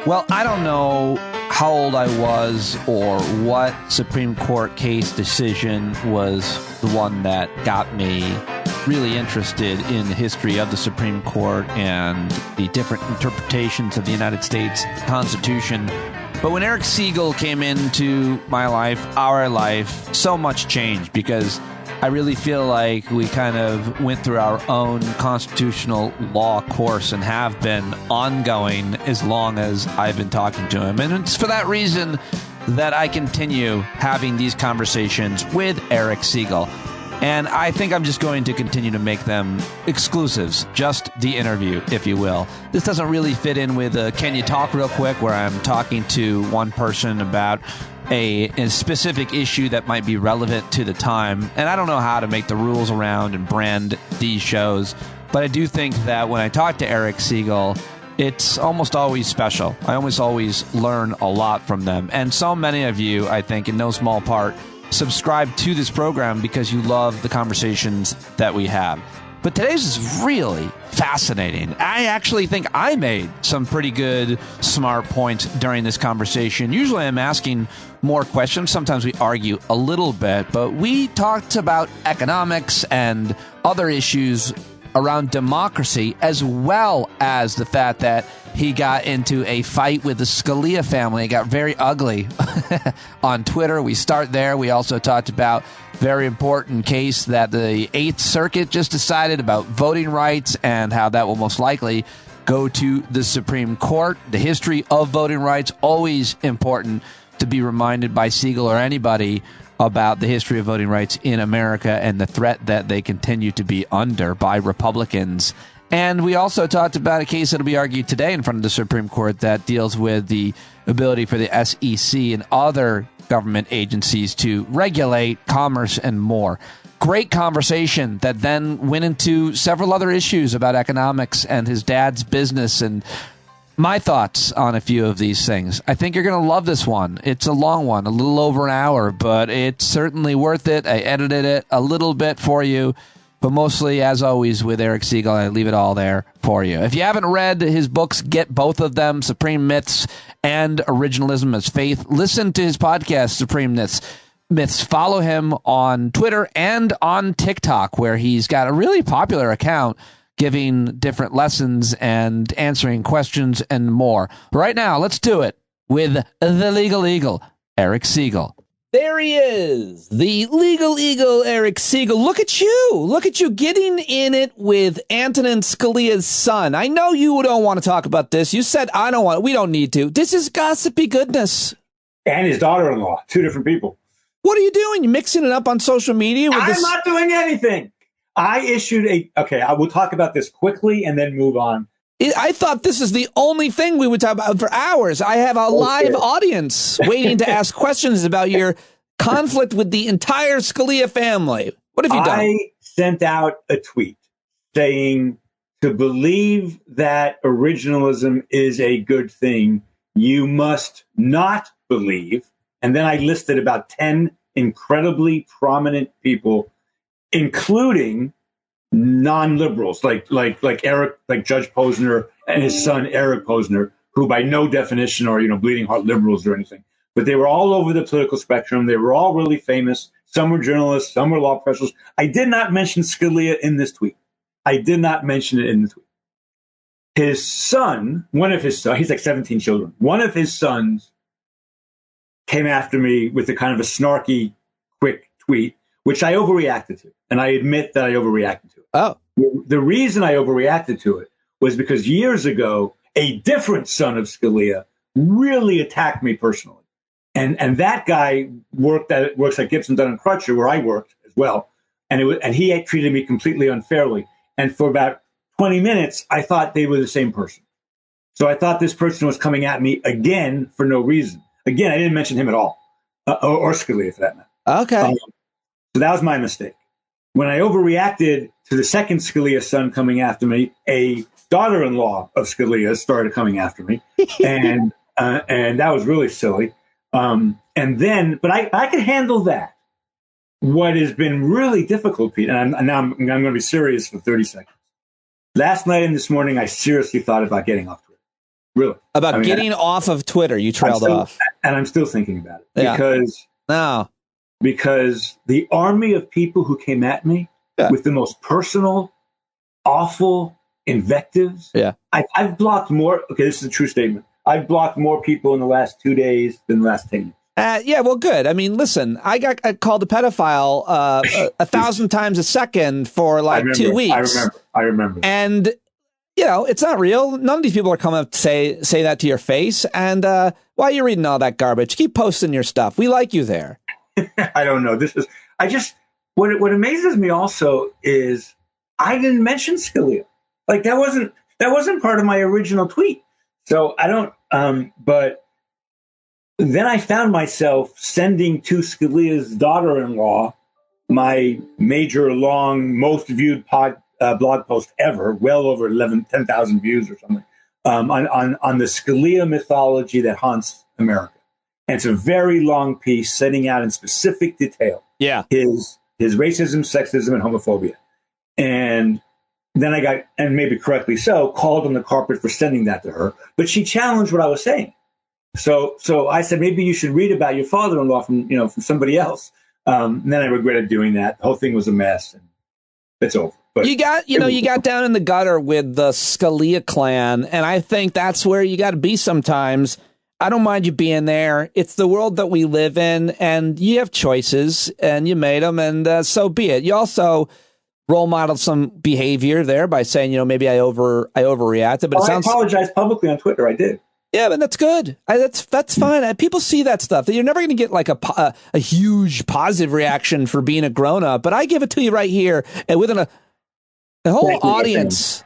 Well, I don't know how old I was or what Supreme Court case decision was the one that got me really interested in the history of the Supreme Court and the different interpretations of the United States Constitution. But when Eric Segall came into my life, our life, so much changed because I really feel like we kind of went through our own constitutional law course and have been ongoing as long as I've been talking to him. And it's for that reason that I continue having these conversations with Eric Segall. And I think I'm just going to continue to make them exclusives, just the interview, if you will. This doesn't really fit in with Can You Talk Real Quick, where I'm talking to one person about a specific issue that might be relevant to the time. And I don't know how to make the rules around and brand these shows, but I do think that when I talk to Eric Segall, it's almost always special. I almost always learn a lot from them. And so many of you, I think, in no small part, subscribe to this program because you love the conversations that we have. But today's is really fascinating. I actually think I made some pretty good, smart points during this conversation. Usually I'm asking more questions. Sometimes we argue a little bit, but we talked about economics and other issues around democracy, as well as the fact that he got into a fight with the Scalia family. It got very ugly on Twitter. We start there. We also talked about very important case that the Eighth Circuit just decided about voting rights and how that will most likely go to the Supreme Court. The history of voting rights, always important to be reminded by Segall or anybody about the history of voting rights in America and the threat that they continue to be under by Republicans. And we also talked about a case that will be argued today in front of the Supreme Court that deals with the ability for the SEC and other government agencies to regulate commerce and more. Great conversation that then went into several other issues about economics and his dad's business and my thoughts on a few of these things. I think you're going to love this one. It's a long one, a little over an hour, but it's certainly worth it. I edited it a little bit for you, but mostly, as always, with Eric Segall, I leave it all there for you. If you haven't read his books, get both of them, Supreme Myths and Originalism as Faith. Listen to his podcast, Supreme Myths. Follow him on Twitter and on TikTok, where he's got a really popular account giving different lessons and answering questions and more. Right now, let's do it with the Legal Eagle, Eric Segall. There he is, the Legal Eagle, Eric Segall. Look at you getting in it with Antonin Scalia's son. I know you don't want to talk about this. You said, we don't need to. This is gossipy goodness. And his daughter-in-law, two different people. What are you doing? You mixing it up on social media? I'm not doing anything. I issued I will talk about this quickly and then move on. I thought this is the only thing we would talk about for hours. I have a live audience waiting to ask questions about your conflict with the entire Scalia family. What have you done? I sent out a tweet saying to believe that originalism is a good thing, you must not believe. And then I listed about 10 incredibly prominent people, including non-liberals like Eric, like Judge Posner and his son Eric Posner, who by no definition are bleeding heart liberals or anything. But they were all over the political spectrum. They were all really famous. Some were journalists, some were law professionals. I did not mention Scalia in this tweet. I did not mention it in the tweet. His son, he's like 17 children. One of his sons came after me with a kind of a snarky, quick tweet, which I overreacted to. And I admit that I overreacted to it. Oh. The reason I overreacted to it was because years ago, a different son of Scalia really attacked me personally. And that guy works at Gibson, Dunn, and Crutcher, where I worked as well. And he had treated me completely unfairly. And for about 20 minutes, I thought they were the same person. So I thought this person was coming at me again for no reason. Again, I didn't mention him at all, or Scalia for that matter. Okay. So that was my mistake. When I overreacted to the second Scalia son coming after me, a daughter-in-law of Scalia started coming after me, and that was really silly. But I could handle that. What has been really difficult, Pete, and I'm going to be serious for 30 seconds. Last night and this morning, I seriously thought about getting off Twitter. really. About getting off of Twitter. You trailed off. And I'm still thinking about it. Yeah. Because the army of people who came at me with the most personal, awful invectives. Yeah. I've blocked more. Okay, this is a true statement. I've blocked more people in the last 2 days than the last 10 years. Yeah, well, good. I mean, listen, I got called a pedophile 1,000 times a second for like 2 weeks. I remember. And, you know, it's not real. None of these people are coming up to say that to your face. And why are you reading all that garbage? Keep posting your stuff. We like you there. I don't know. What amazes me also is I didn't mention Scalia. Like that wasn't part of my original tweet. So I don't, but then I found myself sending to Scalia's daughter-in-law my major, long, most viewed blog post ever, well over 10,000 views or something, on the Scalia mythology that haunts America. And it's a very long piece setting out in specific detail his racism, sexism, and homophobia. And then I got, and maybe correctly so, called on the carpet for sending that to her. But she challenged what I was saying. So I said, maybe you should read about your father-in-law from somebody else. And then I regretted doing that. The whole thing was a mess, and it's over. But you got down in the gutter with the Scalia clan, and I think that's where you got to be sometimes. I don't mind you being there. It's the world that we live in, and you have choices, and you made them, and so be it. You also role modeled some behavior there by saying, maybe I overreacted. But I apologized publicly on Twitter. I did. Yeah, but that's good. That's fine. People see that stuff. You're never going to get like a huge positive reaction for being a grown up. But I give it to you right here, and within a whole audience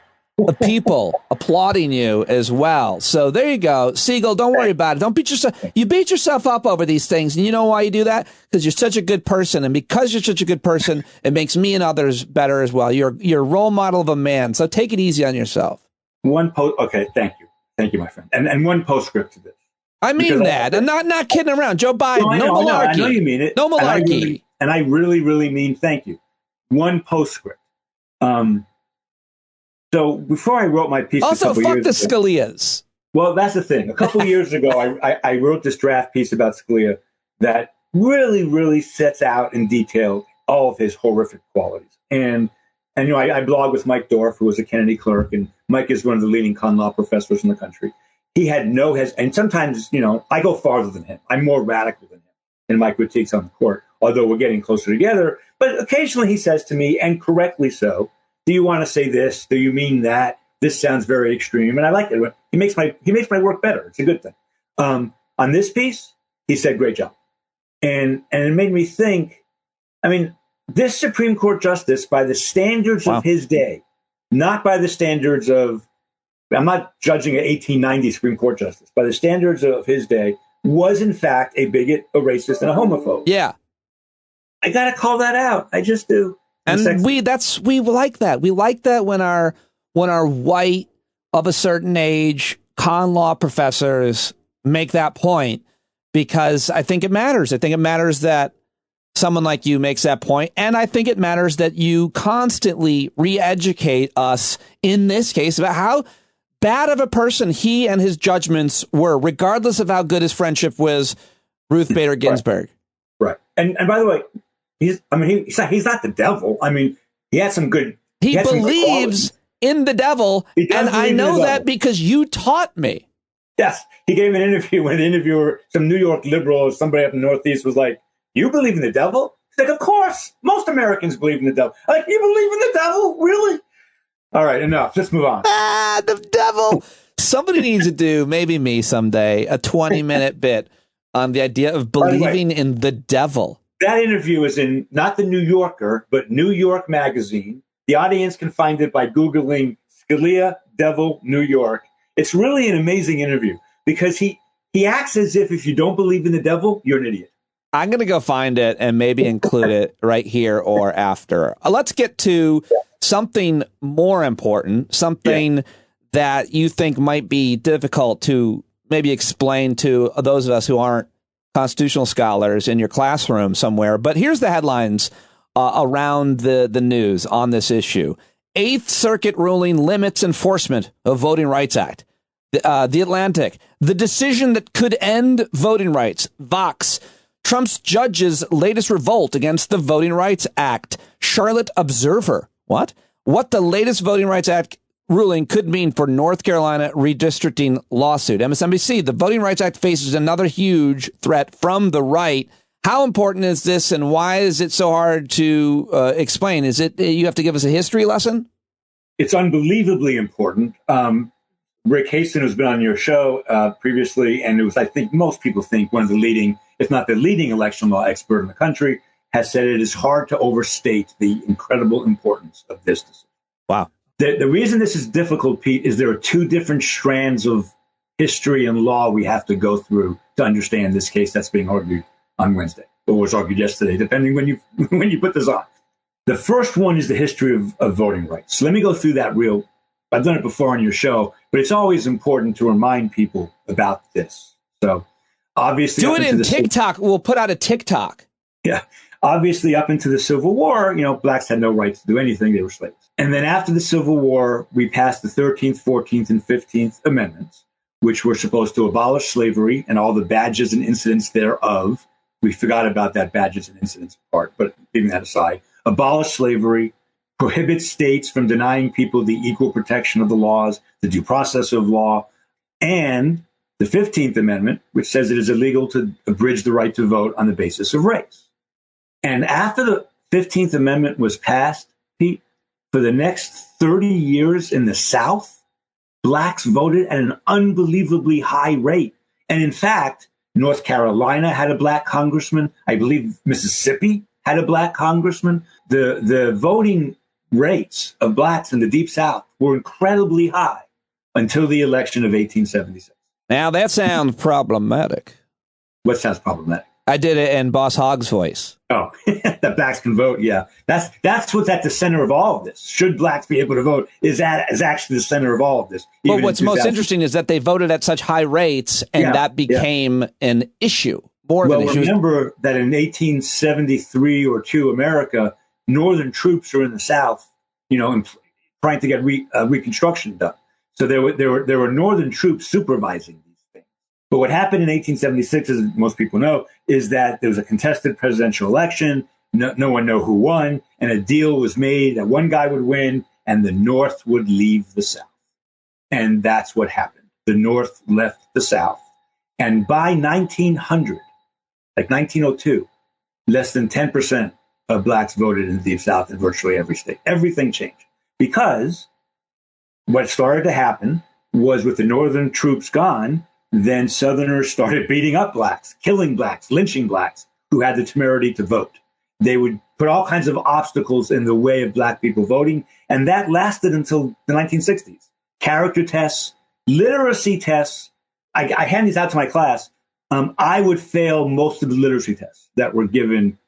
of people applauding you as well. So there you go, Segall. Don't worry about it. Don't beat yourself. You beat yourself up over these things, and you know why you do that? Because you're such a good person, and because you're such a good person, it makes me and others better as well. You're a role model of a man. So take it easy on yourself. Okay, thank you. Thank you, my friend. And one postscript to this. I mean that. I'm not kidding around. Joe Biden, no malarkey. I know you mean it. No malarkey. And I really, really mean thank you. One postscript. So before I wrote my piece also, a couple fuck years the ago, Scalias. Well, that's the thing. A couple of years ago, I wrote this draft piece about Scalia that really, really sets out in detail all of his horrific qualities. And I blog with Mike Dorff, who was a Kennedy clerk, and Mike is one of the leading con law professors in the country. He had and sometimes, I go farther than him. I'm more radical than him in my critiques on the court, although we're getting closer together. But occasionally he says to me, and correctly so, do you want to say this? Do you mean that? This sounds very extreme. And I like it. He makes my work better. It's a good thing. On this piece, he said, great job. And it made me think, this Supreme Court justice, by the standards of his day, not by the standards of, I'm not judging an 1890 Supreme Court justice, by the standards of his day, was in fact a bigot, a racist, and a homophobe. Yeah. I got to call that out. I just do. And we like that. We like that when our white of a certain age con law professors make that point, because I think it matters. I think it matters that someone like you makes that point, and I think it matters that you constantly re-educate us in this case about how bad of a person he and his judgments were, regardless of how good his friendship was Ruth Bader Ginsburg. Right. And by the way, he's not the devil. He had some good. He believes in the devil, and I know that because you taught me. Yes, he gave an interview when the interviewer, some New York liberal or somebody up in the Northeast, was like, "You believe in the devil?" He's like, "Of course, most Americans believe in the devil." I'm like, "You believe in the devil? Really?" All right, enough. Let's move on. The devil. Somebody needs to do, maybe me someday, a 20-minute bit on the idea of believing in the devil. That interview is in not the New Yorker, but New York Magazine. The audience can find it by Googling Scalia, Devil, New York. It's really an amazing interview because he acts as if you don't believe in the devil, you're an idiot. I'm going to go find it and maybe include it right here or after. Let's get to something more important, something that you think might be difficult to maybe explain to those of us who aren't constitutional scholars in your classroom somewhere. But here's the headlines around the news on this issue. Eighth Circuit ruling limits enforcement of Voting Rights Act. The Atlantic. The decision that could end voting rights. Vox. Trump's judges' latest revolt against the Voting Rights Act. Charlotte Observer. What the latest Voting Rights Act ruling could mean for North Carolina redistricting lawsuit. MSNBC. The Voting Rights Act faces another huge threat from the right. How important is this, and why is it so hard to explain? Is it you have to give us a history lesson? It's unbelievably important. Rick Hasten, who's been on your show previously, and it was, I think most people think, one of the leading, if not the leading election law expert in the country, has said it is hard to overstate the incredible importance of this decision. Wow. The reason this is difficult, Pete, is there are two different strands of history and law we have to go through to understand this case that's being argued on Wednesday, or was argued yesterday, depending when you put this on. The first one is the history of voting rights. So let me go through that I've done it before on your show, but it's always important to remind people about this. So obviously, do it in TikTok. We'll put out a TikTok. Yeah. Obviously, up into the Civil War, blacks had no right to do anything. They were slaves. And then after the Civil War, we passed the 13th, 14th, and 15th Amendments, which were supposed to abolish slavery and all the badges and incidents thereof. We forgot about that badges and incidents part, but leaving that aside, abolish slavery, prohibit states from denying people the equal protection of the laws, the due process of law, and the 15th Amendment, which says it is illegal to abridge the right to vote on the basis of race. And after the 15th Amendment was passed, Pete, for the next 30 years in the South, blacks voted at an unbelievably high rate. And in fact, North Carolina had a black congressman. I believe Mississippi had a black congressman. The voting rates of blacks in the Deep South were incredibly high until the election of 1876. Now that sounds problematic. What sounds problematic? I did it in Boss Hogg's voice. Oh, that blacks can vote. Yeah, that's what's at the center of all of this. Should blacks be able to vote is actually the center of all of this. But what's most interesting is that they voted at such high rates, and that became an issue. Remember that in 1873 or 2 America, Northern troops were in the South, trying to get Reconstruction done. So there were Northern troops supervising these things. But what happened in 1876, as most people know, is that there was a contested presidential election. No one knew who won, and a deal was made that one guy would win and the North would leave the South. And that's what happened. The North left the South. And by 1900, like 1902, less than 10% of blacks voted in the Deep South in virtually every state. Everything changed because what started to happen was with the Northern troops gone, then Southerners started beating up blacks, killing blacks, lynching blacks who had the temerity to vote. They would put all kinds of obstacles in the way of black people voting, and that lasted until the 1960s. Character tests, literacy tests. I hand these out to my class. I would fail most of the literacy tests that were given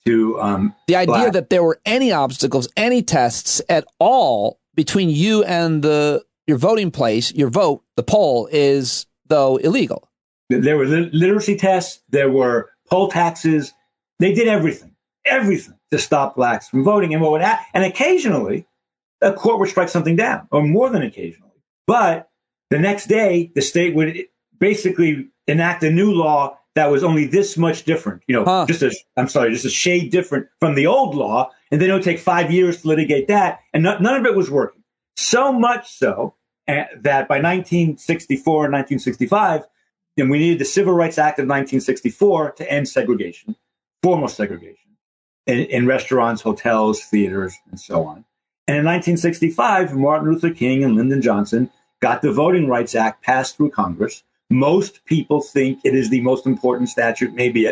to the idea that there were any obstacles, any tests at all between you and your voting place, your vote, the poll is, though, illegal. There were literacy tests. There were poll taxes. They did everything to stop blacks from voting. And what would happen? And occasionally, a court would strike something down, or more than occasionally. But the next day, the state would basically enact a new law that was only this much different, just a shade different from the old law. And then it would take 5 years to litigate that. And none of it was working. So much so that by 1964 and 1965, and we needed the Civil Rights Act of 1964 to end segregation, formal segregation, in restaurants, hotels, theaters, and so on. And in 1965, Martin Luther King and Lyndon Johnson got the Voting Rights Act passed through Congress. Most people think it is the most important statute maybe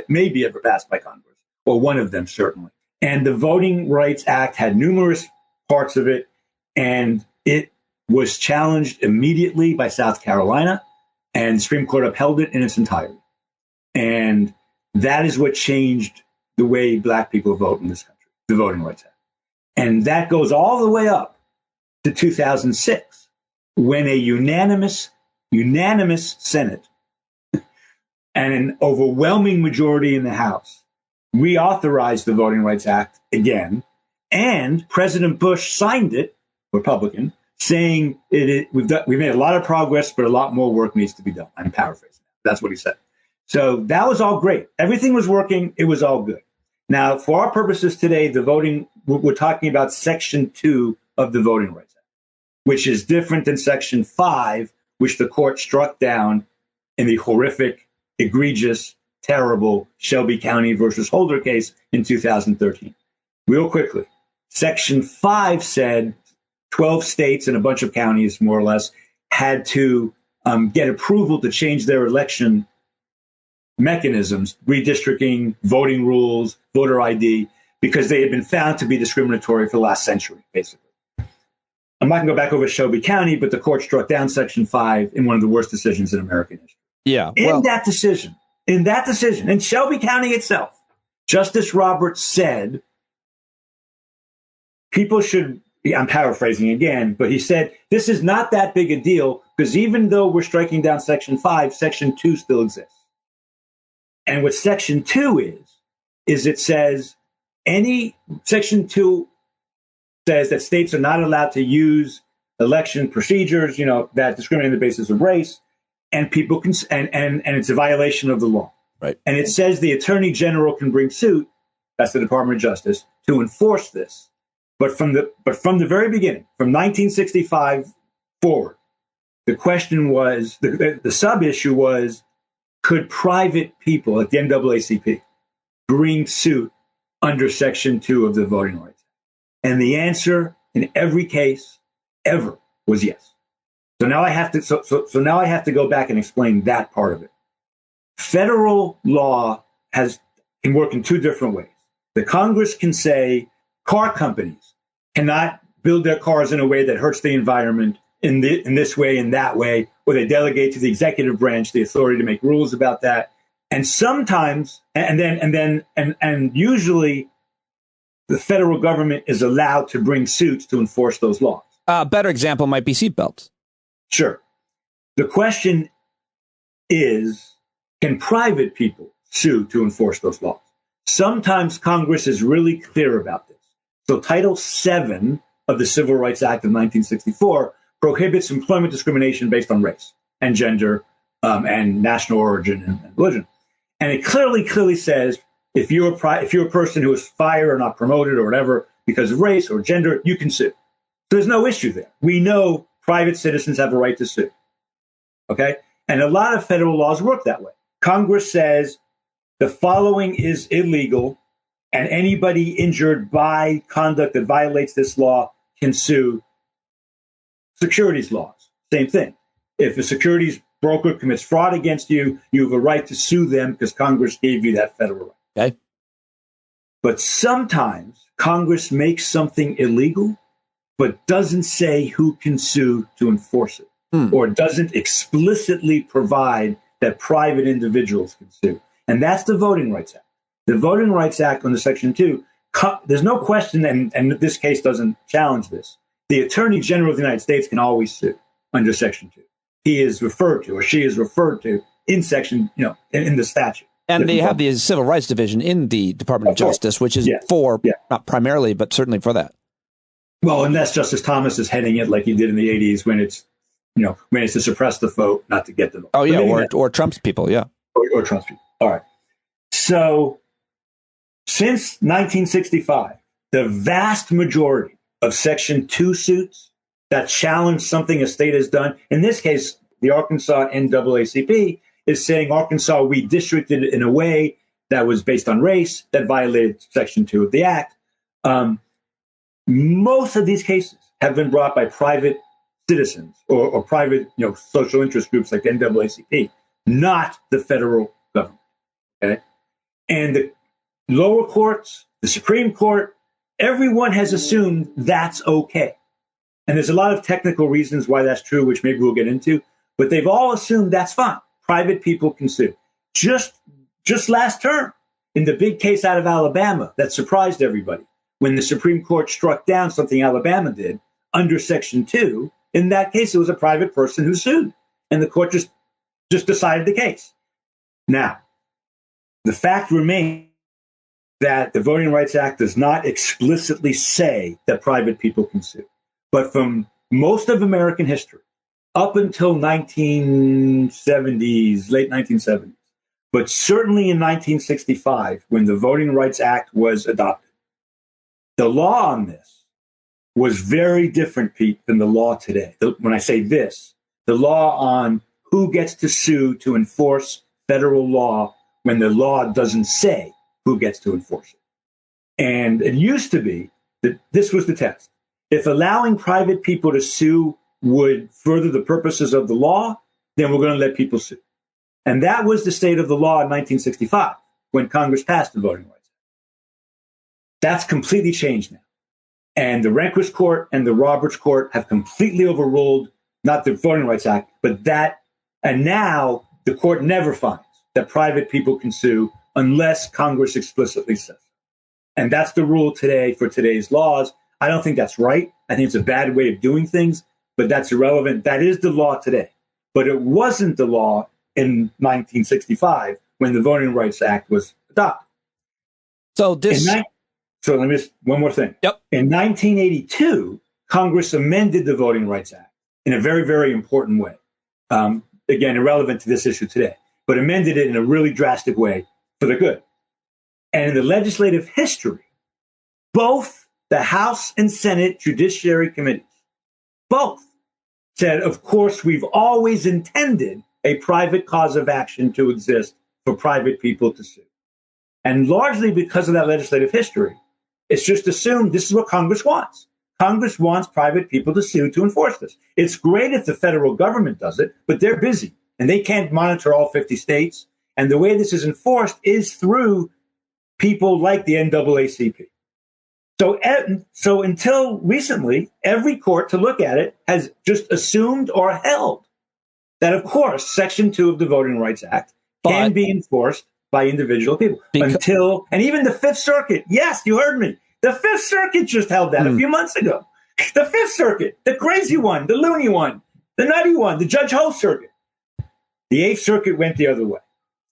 ever passed by Congress, or one of them certainly. And the Voting Rights Act had numerous parts of it, and it was challenged immediately by South Carolina, and the Supreme Court upheld it in its entirety. And that is what changed the way black people vote in this country, the Voting Rights Act. And that goes all the way up to 2006, when a unanimous Senate and an overwhelming majority in the House reauthorized the Voting Rights Act again, and President Bush signed it, Republican, saying we've made a lot of progress, but a lot more work needs to be done. I'm paraphrasing. That's what he said. So that was all great. Everything was working. It was all good. Now, for our purposes today, we're talking about Section 2 of the Voting Rights Act, which is different than Section 5, which the court struck down in the horrific, egregious, terrible Shelby County versus Holder case in 2013. Real quickly, Section 5 said 12 states and a bunch of counties, more or less, had to get approval to change their election mechanisms, redistricting, voting rules, voter ID, because they had been found to be discriminatory for the last century, basically. I'm not going to go back over Shelby County, but the court struck down Section 5 in one of the worst decisions in American history. Yeah. In that decision, in Shelby County itself, Justice Roberts said people should, I'm paraphrasing again, but he said, this is not that big a deal because even though we're striking down Section 5, Section 2 still exists. And what Section 2 is it says Section 2 says that states are not allowed to use election procedures, that discriminate on the basis of race, and people can, and it's a violation of the law. Right. And it says the Attorney General can bring suit, that's the Department of Justice, to enforce this. But from the very beginning, from 1965 forward, the question was, the sub-issue was, could private people at the NAACP bring suit under Section 2 of the Voting Rights Act? And the answer in every case ever was yes. So now I have to go back and explain that part of it. Federal law can work in two different ways. The Congress can say car companies cannot build their cars in a way that hurts the environment in this way and that way, or they delegate to the executive branch the authority to make rules about that. And sometimes, and usually, the federal government is allowed to bring suits to enforce those laws. A better example might be seatbelts. Sure. The question is, can private people sue to enforce those laws? Sometimes Congress is really clear about this. So Title VII of the Civil Rights Act of 1964 prohibits employment discrimination based on race and gender and national origin and religion. And it clearly says if you're a person who is fired or not promoted or whatever because of race or gender, you can sue. So there's no issue there. We know private citizens have a right to sue. Okay? And a lot of federal laws work that way. Congress says the following is illegal, and anybody injured by conduct that violates this law can sue. Securities laws, same thing. If a securities broker commits fraud against you, you have a right to sue them because Congress gave you that federal right. Okay. But sometimes Congress makes something illegal, but doesn't say who can sue to enforce it, or doesn't explicitly provide that private individuals can sue. And that's the Voting Rights Act. The Voting Rights Act under Section 2, there's no question, and this case doesn't challenge this. The Attorney General of the United States can always sue under Section 2. He is referred to, or she is referred to in Section, in the statute. And they have the Civil Rights Division in the Department of Justice, which is not primarily, but certainly for that. Well, unless Justice Thomas is heading it like he did in the 80s when it's to suppress the vote, not to get the vote. Oh, yeah, or Trump's people, yeah. Or Trump's people. All right. So since 1965, the vast majority of Section 2 suits that challenge something a state has done, in this case, the Arkansas NAACP is saying Arkansas redistricted in a way that was based on race that violated Section 2 of the Act. Most of these cases have been brought by private citizens or private, social interest groups like the NAACP, not the federal government. Okay, and the lower courts, the Supreme Court, everyone has assumed that's okay. And there's a lot of technical reasons why that's true, which maybe we'll get into, but they've all assumed that's fine. Private people can sue. Just last term, in the big case out of Alabama that surprised everybody, when the Supreme Court struck down something Alabama did under Section 2, in that case, it was a private person who sued. And the court just decided the case. Now, the fact remains that the Voting Rights Act does not explicitly say that private people can sue. But from most of American history up until 1970s, late 1970s, but certainly in 1965, when the Voting Rights Act was adopted, the law on this was very different, Pete, than the law today. When I say this, the law on who gets to sue to enforce federal law when the law doesn't say who gets to enforce it. And it used to be that this was the test. If allowing private people to sue would further the purposes of the law, then we're going to let people sue. And that was the state of the law in 1965 when Congress passed the Voting Rights Act. That's completely changed now. And the Rehnquist Court and the Roberts Court have completely overruled not the Voting Rights Act, but that. And now the court never finds that private people can sue unless Congress explicitly says so. And that's the rule today for today's laws. I don't think that's right. I think it's a bad way of doing things, but that's irrelevant. That is the law today. But it wasn't the law in 1965 when the Voting Rights Act was adopted. So this. So let me just, one more thing. Yep. In 1982, Congress amended the Voting Rights Act in a very, very important way. Again, irrelevant to this issue today, but amended it in a really drastic way for the good. And in the legislative history, both the House and Senate Judiciary Committees, both said, of course, we've always intended a private cause of action to exist for private people to sue. And largely because of that legislative history, it's just assumed this is what Congress wants. Congress wants private people to sue to enforce this. It's great if the federal government does it, but they're busy and they can't monitor all 50 states. And the way this is enforced is through people like the NAACP. So until recently, every court to look at it has just assumed or held that, of course, Section 2 of the Voting Rights Act can be enforced by individual people and even the Fifth Circuit. Yes, you heard me. The Fifth Circuit just held that a few months ago. The Fifth Circuit, the crazy one, the loony one, the nutty one, the Judge Ho Circuit. The Eighth Circuit went the other way.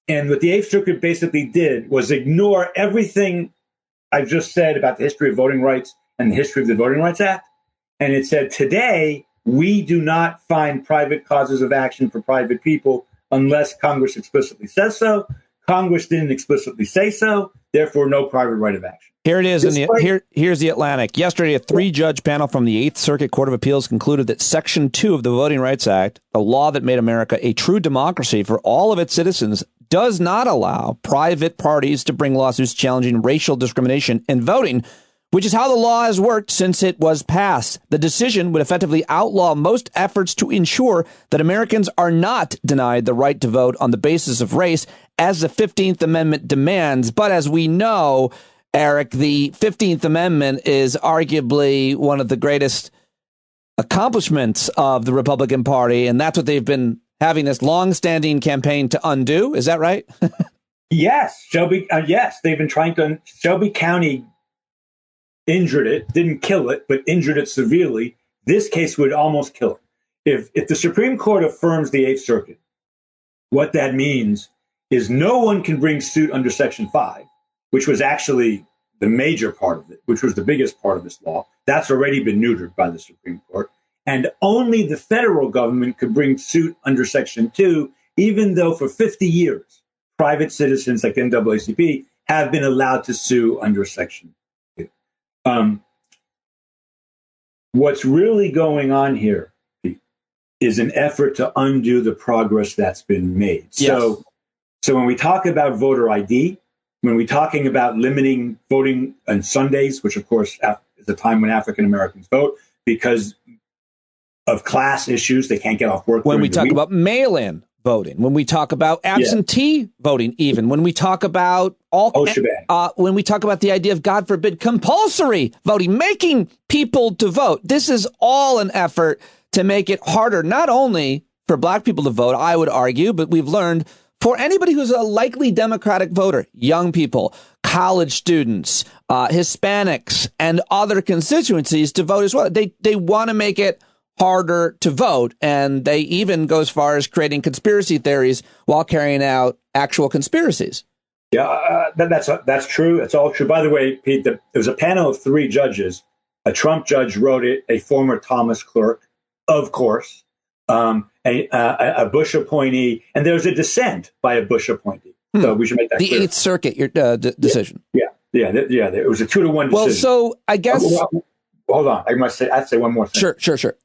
And what the Eighth Circuit basically did was ignore everything I've just said about the history of voting rights and the history of the Voting Rights Act. And it said, today, we do not find private causes of action for private people unless Congress explicitly says so. Congress didn't explicitly say so. Therefore, no private right of action. Here it is. Here's the Atlantic. Yesterday, a 3-judge panel from the Eighth Circuit Court of Appeals concluded that Section 2 of the Voting Rights Act, a law that made America a true democracy for all of its citizens, does not allow private parties to bring lawsuits challenging racial discrimination in voting, which is how the law has worked since it was passed. The decision would effectively outlaw most efforts to ensure that Americans are not denied the right to vote on the basis of race, as the 15th Amendment demands. But as we know, Eric, the 15th Amendment is arguably one of the greatest accomplishments of the Republican Party, and that's what they've been having this long-standing campaign to undo. Is that right? Yes, yes, they've been trying to. Shelby County injured it, didn't kill it, but injured it severely. This case would almost kill it. If the Supreme Court affirms the Eighth Circuit, what that means is no one can bring suit under Section 5, which was actually the major part of it, which was the biggest part of this law. That's already been neutered by the Supreme Court. And only the federal government could bring suit under Section 2, even though for 50 years, private citizens like NAACP have been allowed to sue under Section 2. What's really going on here is an effort to undo the progress that's been made. Yes. So when we talk about voter ID, when we're talking about limiting voting on Sundays, which of course is a time when African Americans vote because of class issues, they can't get off work. When we talk about mail-in voting, when we talk about absentee voting, even when we talk about when we talk about the idea of, God forbid, compulsory voting, making people to vote, this is all an effort to make it harder, not only for black people to vote, I would argue, but we've learned for anybody who's a likely Democratic voter, young people, college students, Hispanics, and other constituencies to vote as well. They want to make it harder to vote, and they even go as far as creating conspiracy theories while carrying out actual conspiracies. Yeah, that's true. It's all true. By the way, Pete, there was a panel of 3 judges. A Trump judge wrote it, a former Thomas clerk, of course, a Bush appointee, and there was a dissent by a Bush appointee. So we should make that clear. The Eighth Circuit decision. Yeah. It was a 2-1 decision. Well, so I guess. Hold on. I have to say one more thing. Sure.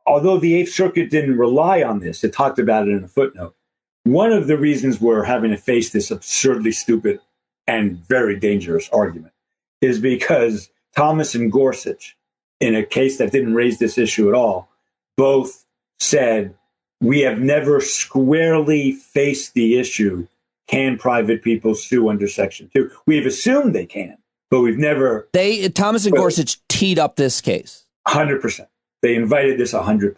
Although the Eighth Circuit didn't rely on this, it talked about it in a footnote. One of the reasons we're having to face this absurdly stupid and very dangerous argument is because Thomas and Gorsuch, in a case that didn't raise this issue at all, both said, we have never squarely faced the issue, can private people sue under Section 2? We've assumed they can, but we've never... Thomas and Gorsuch teed up this case. 100%. They invited this 100%.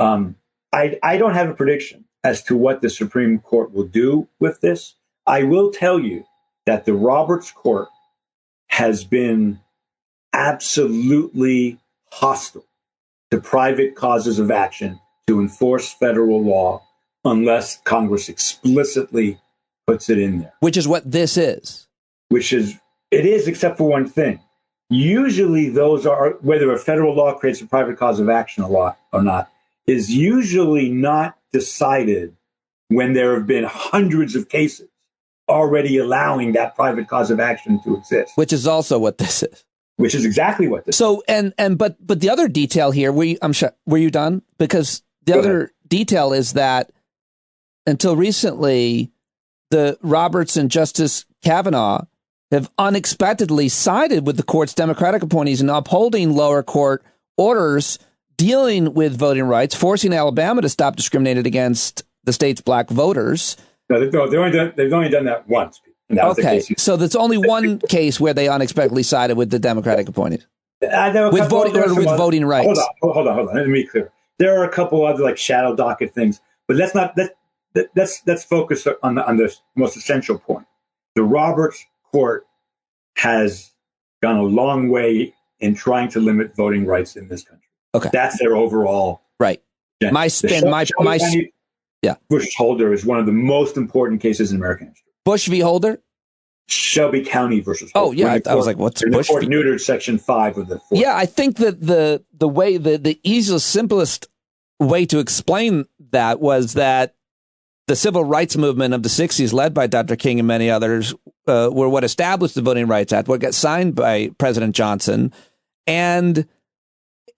I don't have a prediction as to what the Supreme Court will do with this. I will tell you that the Roberts Court has been absolutely hostile to private causes of action to enforce federal law unless Congress explicitly puts it in there. Which is what this is. It is, except for one thing. Usually those are, whether a federal law creates a private cause of action or not, is usually not decided when there have been hundreds of cases already allowing that private cause of action to exist. Which is also what this is. Which is exactly what this is. So, but the other detail here, were you done? Because the other detail is that until recently, the Roberts and Justice Kavanaugh have unexpectedly sided with the court's Democratic appointees in upholding lower court orders dealing with voting rights, forcing Alabama to stop discriminating against the state's black voters. No, they've only done that once. Okay, so there's only one case where they unexpectedly sided with the Democratic appointees with voting rights. Hold on. Let me be clear. There are a couple other like shadow docket things, but let's focus on the most essential point. The Roberts Court has gone a long way in trying to limit voting rights in this country. Okay, that's their overall right. Bush Holder is one of the most important cases in American history. Bush v. Holder? Shelby County versus Holder. Oh, yeah. I was like, what's Bush? The court neutered Section 5 of the court. Yeah, I think that the easiest, simplest way to explain that was that the civil rights movement of the 60s, led by Dr. King and many others, were what established the Voting Rights Act, what got signed by President Johnson. And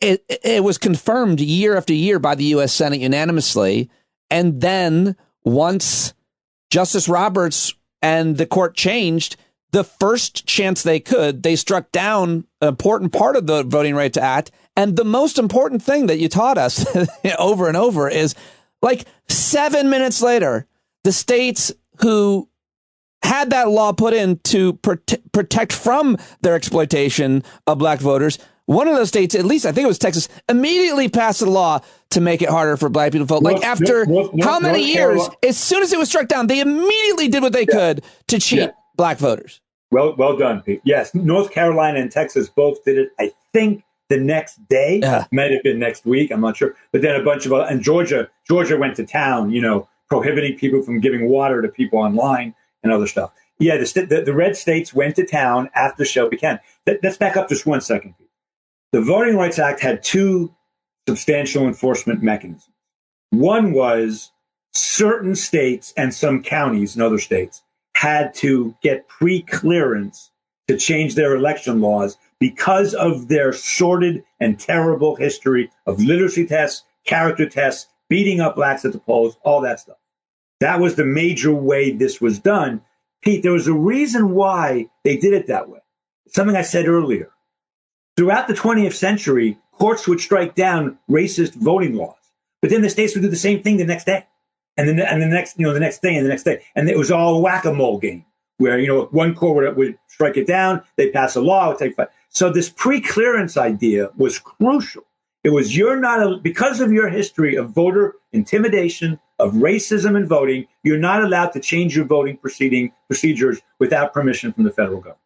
it was confirmed year after year by the U.S. Senate unanimously. And then once Justice Roberts and the court changed, the first chance they could, they struck down an important part of the Voting Rights Act. And the most important thing that you taught us over and over is, like 7 minutes later, the states who had that law put in to protect from their exploitation of black voters, one of those states, at least I think it was Texas, immediately passed a law to make it harder for black people to vote. Like after how many years, as soon as it was struck down, they immediately did what they could to cheat black voters. Well done, Pete. Yes, North Carolina and Texas both did it, I think, the next day. Might have been next week, I'm not sure. But then a bunch of other, and Georgia went to town, prohibiting people from giving water to people online and other stuff. Yeah, the red states went to town after Shelby County. Let's back up just 1 second, Pete. The Voting Rights Act had two substantial enforcement mechanisms. One was certain states and some counties in other states had to get pre-clearance to change their election laws because of their sordid and terrible history of literacy tests, character tests, beating up blacks at the polls, all that stuff. That was the major way this was done. Pete, there was a reason why they did it that way. Something I said earlier. Throughout the 20th century, courts would strike down racist voting laws, but then the states would do the same thing the next day, and the next day, and the next day, and it was all a whack-a-mole game where one court would strike it down, they pass a law, it would take 5. So this pre-clearance idea was crucial. It was because of your history of voter intimidation, of racism in voting, you're not allowed to change your voting procedures without permission from the federal government.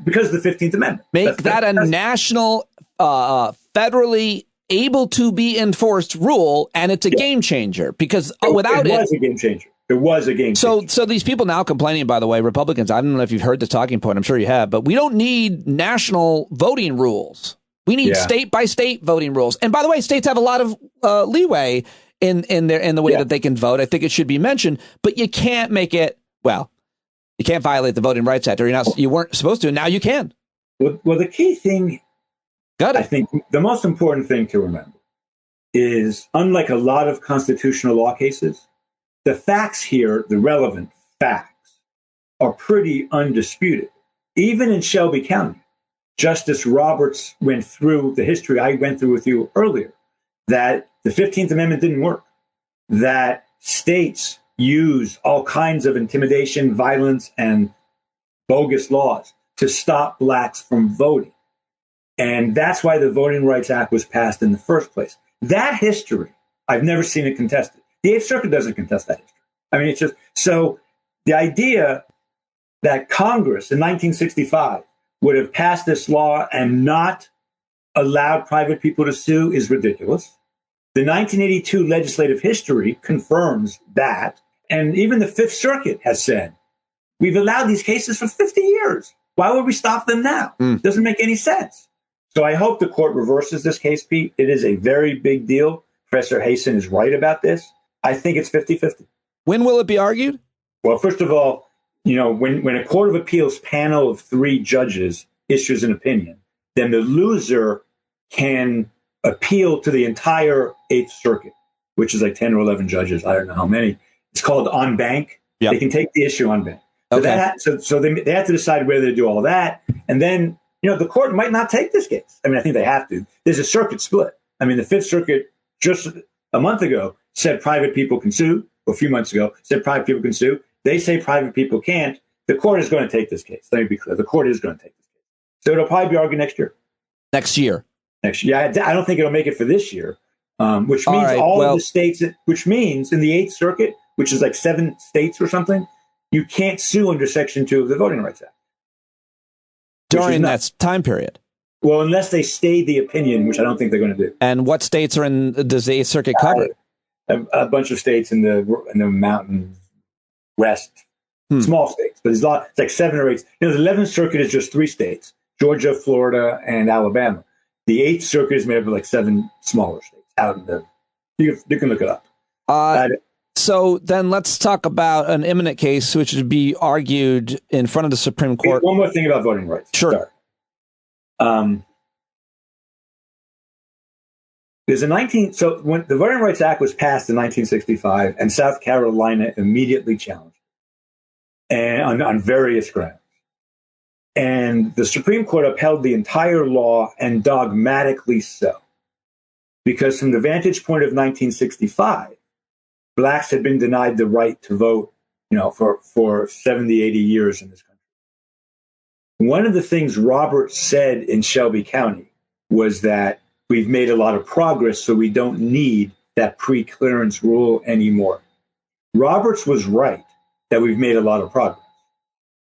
Because of the 15th Amendment. Make that a national, federally able to be enforced rule, and it's a game changer. Because without it... It was a game changer. It was a game changer. So these people now complaining, by the way, Republicans, I don't know if you've heard the talking point, I'm sure you have, but we don't need national voting rules. We need state by state voting rules. And by the way, states have a lot of leeway in the way that they can vote. I think it should be mentioned, but you can't make it, well, you can't violate the Voting Rights Act, or you weren't supposed to, and now you can. Well, the key thing, I think the most important thing to remember is, unlike a lot of constitutional law cases, the facts here, the relevant facts, are pretty undisputed. Even in Shelby County, Justice Roberts went through the history I went through with you earlier, that the 15th Amendment didn't work, that states use all kinds of intimidation, violence, and bogus laws to stop blacks from voting. And that's why the Voting Rights Act was passed in the first place. That history, I've never seen it contested. The Eighth Circuit doesn't contest that history. I mean, it's just, so the idea that Congress in 1965 would have passed this law and not allowed private people to sue is ridiculous. The 1982 legislative history confirms that. And even the Fifth Circuit has said, we've allowed these cases for 50 years. Why would we stop them now? It doesn't make any sense. So I hope the court reverses this case, Pete. It is a very big deal. Professor Hayson is right about this. I think it's 50-50. When will it be argued? Well, first of all, when a court of appeals panel of 3 judges issues an opinion, then the loser can appeal to the entire Eighth Circuit, which is like 10 or 11 judges. I don't know how many. It's called en banc. Yep. They can take the issue en banc. So they have to decide whether to do all that. And then, the court might not take this case. I mean, I think they have to. There's a circuit split. I mean, the Fifth Circuit just a month ago said private people can sue, or a few months ago said private people can sue. They say private people can't. The court is going to take this case. Let me be clear. The court is going to take this case. So it'll probably be argued next year. Next year. Yeah, I don't think it'll make it for this year, which means of the states, which means in the Eighth Circuit, which is like 7 states or something, you can't sue under Section 2 of the Voting Rights Act. During that time period. Well, unless they stay the opinion, which I don't think they're going to do. And what states does the Eighth Circuit cover? A bunch of states in the mountain west, small states, but it's like 7 or 8. The 11th Circuit is just 3 states: Georgia, Florida, and Alabama. The Eighth Circuit is made up of like 7 smaller states out in the. You can look it up. So then let's talk about an imminent case, which would be argued in front of the Supreme Court. One more thing about voting rights. Sure. So when the Voting Rights Act was passed in 1965, and South Carolina immediately challenged it, and on various grounds. And the Supreme Court upheld the entire law, and dogmatically so. Because from the vantage point of 1965, blacks had been denied the right to vote, for 70, 80 years in this country. One of the things Roberts said in Shelby County was that we've made a lot of progress, so we don't need that pre-clearance rule anymore. Roberts was right that we've made a lot of progress,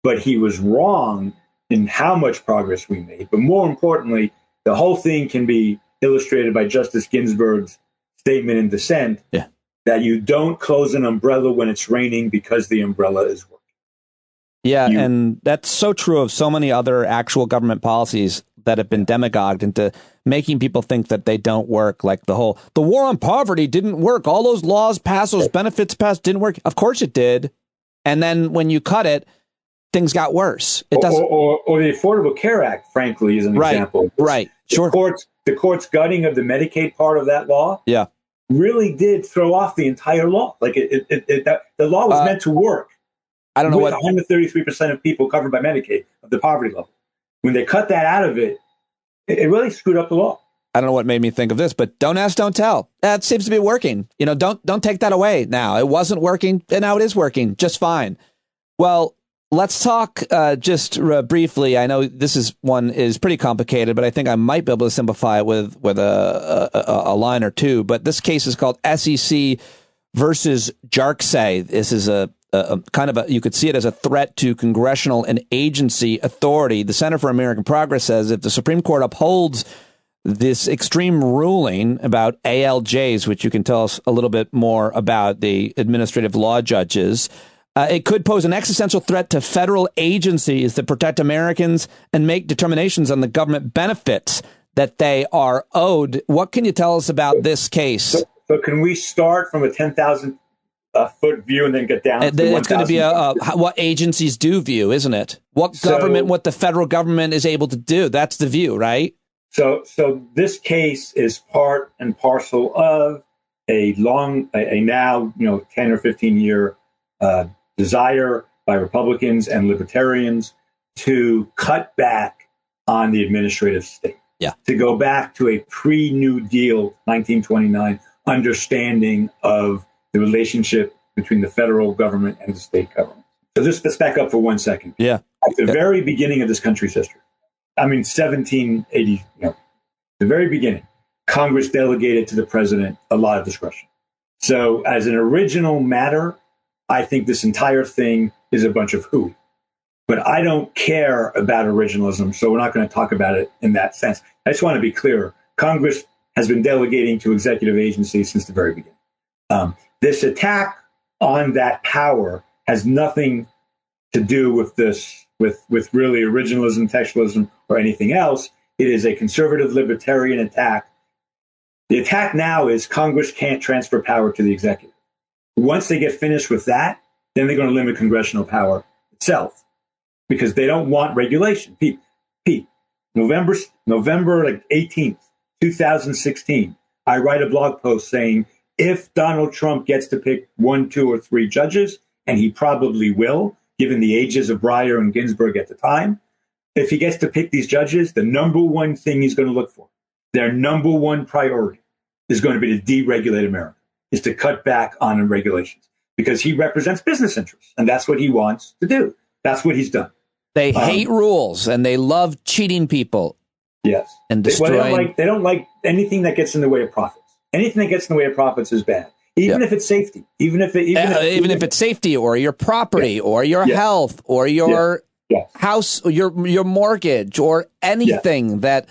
but he was wrong in how much progress we made. But more importantly, the whole thing can be illustrated by Justice Ginsburg's statement in dissent that you don't close an umbrella when it's raining because the umbrella is working. Yeah, and that's so true of so many other actual government policies that have been demagogued into making people think that they don't work. Like the war on poverty didn't work. All those laws passed, those benefits passed didn't work. Of course it did. And then when you cut it, things got worse. It doesn't. Or the Affordable Care Act, frankly, is an example. Right. Sure. The court's gutting of the Medicaid part of that law. Yeah. Really did throw off the entire law. Like the law was meant to work. I don't know with 133% of people covered by Medicaid of the poverty level. When they cut that out of it, it really screwed up the law. I don't know what made me think of this, but don't ask, don't tell. That seems to be working. Don't take that away now. It wasn't working, and now it is working just fine. Well, let's talk just briefly. I know this is pretty complicated, but I think I might be able to simplify it with a line or two. But this case is called SEC versus Jarksay. This is a you could see it as a threat to congressional and agency authority. The Center for American Progress says if the Supreme Court upholds this extreme ruling about ALJs, which you can tell us a little bit more about, the administrative law judges, it could pose an existential threat to federal agencies that protect Americans and make determinations on the government benefits that they are owed. What can you tell us about this case? So can we start from a 10,000 foot view and then get down to it's going to be what agencies do view, isn't it? What the federal government is able to do. That's the view, right? So this case is part and parcel of a now 10 or 15 year desire by Republicans and libertarians to cut back on the administrative state. Yeah. To go back to a pre-New Deal 1929 understanding of the relationship between the federal government and the state government. So let's back up for 1 second. Yeah. At the very beginning of this country's history, 1780, the very beginning, Congress delegated to the president a lot of discretion. So as an original matter, I think this entire thing is a bunch of hooey. But I don't care about originalism, so we're not going to talk about it in that sense. I just want to be clear. Congress has been delegating to executive agencies since the very beginning. This attack on that power has nothing to do with with really originalism, textualism, or anything else. It is a conservative libertarian attack. The attack now is Congress can't transfer power to the executive. Once they get finished with that, then they're going to limit congressional power itself because they don't want regulation. Pete, November 18th, 2016, I write a blog post saying, if Donald Trump gets to pick 1, 2, or 3 judges, and he probably will, given the ages of Breyer and Ginsburg at the time, if he gets to pick these judges, the number one thing he's going to look for, their number one priority, is going to be to deregulate America, is to cut back on regulations, because he represents business interests, and that's what he wants to do. That's what he's done. They hate rules, and they love cheating people. Yes. And destroying. They don't like anything that gets in the way of profits. Anything that gets in the way of profits is bad, even if it's safety, even if it's safety or your property or your health or your house, or your mortgage or anything that,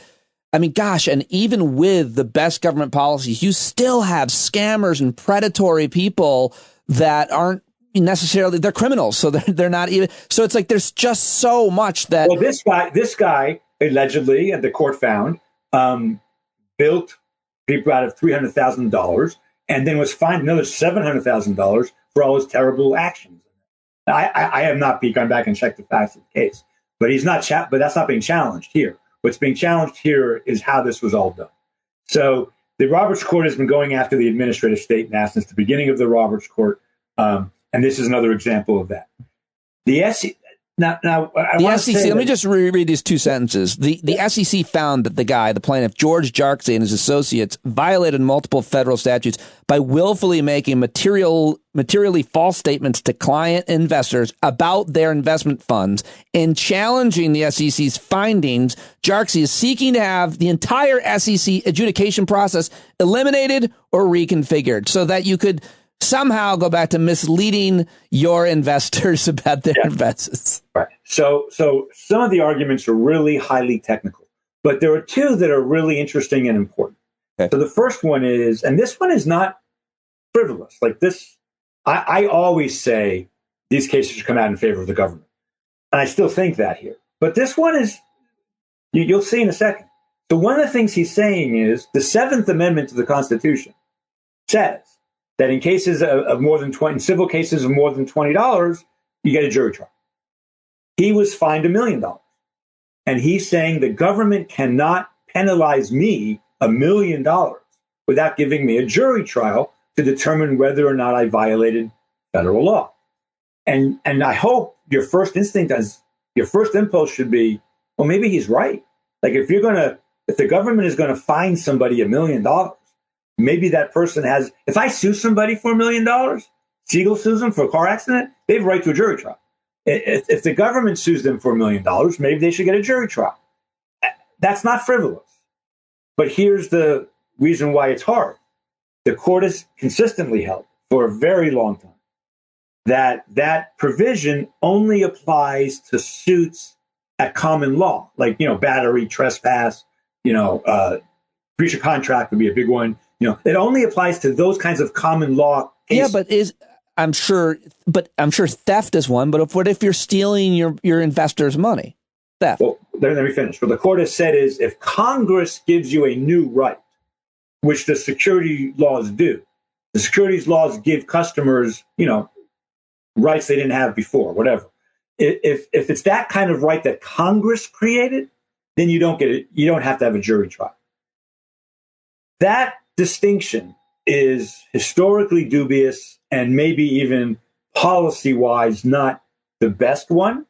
gosh, and even with the best government policies, you still have scammers and predatory people that aren't necessarily, they're criminals. So they're not even, so it's like, there's just so much that. Well, this guy allegedly, and the court found, built people out of $300,000 and then was fined another $700,000 for all his terrible actions. I have not gone back and checked the facts of the case, but but that's not being challenged here. What's being challenged here is how this was all done. So the Roberts Court has been going after the administrative state now since the beginning of the Roberts Court, and this is another example of that. The SEC. Now, the SEC, let me just reread these 2 sentences. The SEC found that the plaintiff, George Jarksey, and his associates violated multiple federal statutes by willfully making materially false statements to client investors about their investment funds. In challenging the SEC's findings, Jarksey is seeking to have the entire SEC adjudication process eliminated or reconfigured so that you could somehow go back to misleading your investors about their investments. Right. So some of the arguments are really highly technical, but there are 2 that are really interesting and important. Okay. So the first one is, and this one is not frivolous. Like this, I always say these cases should come out in favor of the government. And I still think that here. But this one is, you'll see in a second. So one of the things he's saying is the 7th Amendment to the Constitution says that in cases of more than 20, in civil cases of more than $20, you get a jury trial. He was fined $1 million. And he's saying the government cannot penalize me $1 million without giving me a jury trial to determine whether or not I violated federal law. And I hope your first impulse should be, well, maybe he's right. Like if the government is going to fine somebody $1 million, maybe that person has, if I sue somebody for $1 million, Segall sues them for a car accident, they have a right to a jury trial. If the government sues them for $1 million, maybe they should get a jury trial. That's not frivolous. But here's the reason why it's hard. The court has consistently held for a very long time that provision only applies to suits at common law, like, battery, trespass, breach of contract would be a big one. It only applies to those kinds of common law cases. Yeah, but I'm sure theft is one. But what if you're stealing your investors' money? Theft. let me finish. What the court has said is if Congress gives you a new right, which the security laws do, the securities laws give customers, rights they didn't have before, whatever. If it's that kind of right that Congress created, then you don't get it. You don't have to have a jury trial. That distinction is historically dubious and maybe even policy-wise not the best one.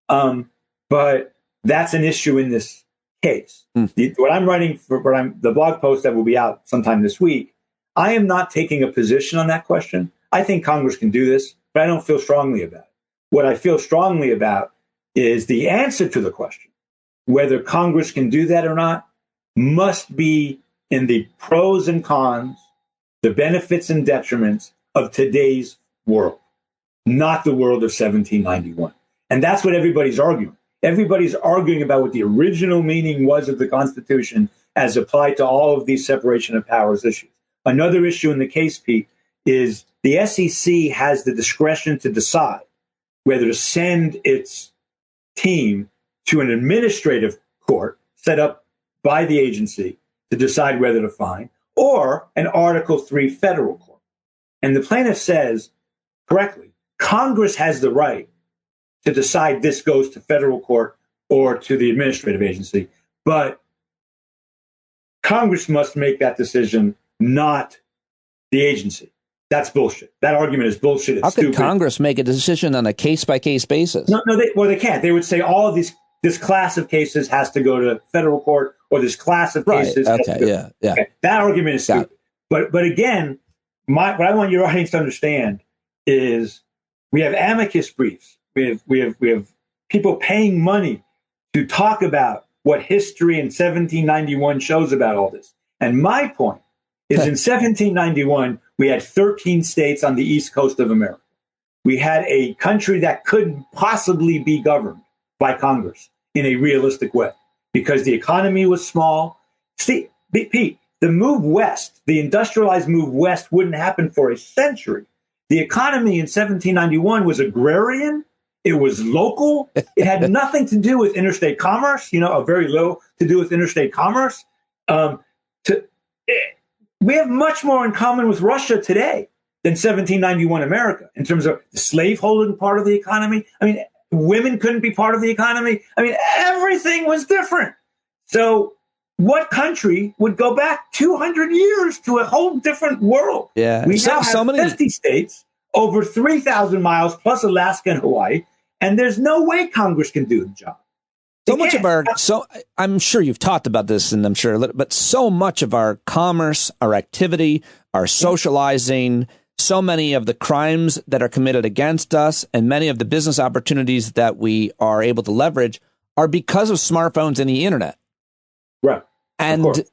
But that's an issue in this case. What I'm writing the blog post that will be out sometime this week, I am not taking a position on that question. I think Congress can do this, but I don't feel strongly about it. What I feel strongly about is the answer to the question, whether Congress can do that or not, must be in the pros and cons, the benefits and detriments of today's world, not the world of 1791. And that's what everybody's arguing. Everybody's arguing about what the original meaning was of the Constitution as applied to all of these separation of powers issues. Another issue in the case, Pete, is the SEC has the discretion to decide whether to send its team to an administrative court set up by the agency to decide whether to fine, or an Article III federal court. And the plaintiff says, correctly, Congress has the right to decide this goes to federal court or to the administrative agency, but Congress must make that decision, not the agency. That's bullshit. That argument is bullshit. It's How could stupid. Congress make a decision on a case-by-case basis? No, they can't. They would say all of this class of cases has to go to federal court, or this class of cases has to go. Yeah. Okay. That argument is stupid. But again, what I want your audience to understand is we have amicus briefs. We have people paying money to talk about what history in 1791 shows about all this. And my point is in 1791, we had 13 states on the east coast of America. We had a country that couldn't possibly be governed by Congress in a realistic way because the economy was small. See, Pete, the move west, the industrialized move west wouldn't happen for a century. The economy in 1791 was agrarian. It was local. It had nothing to do with interstate commerce, very little to do with interstate commerce. We have much more in common with Russia today than 1791 America in terms of the slaveholding part of the economy. I mean, women couldn't be part of the economy. I mean, everything was different. So what country would go back 200 years to a whole different world? Yeah. We now have 50 states, over 3,000 miles, plus Alaska and Hawaii, and there's no way Congress can do the job. I'm sure you've talked about this, and I'm sure, but so much of our commerce, our activity, our socializing, so many of the crimes that are committed against us, and many of the business opportunities that we are able to leverage are because of smartphones and the internet. Right. And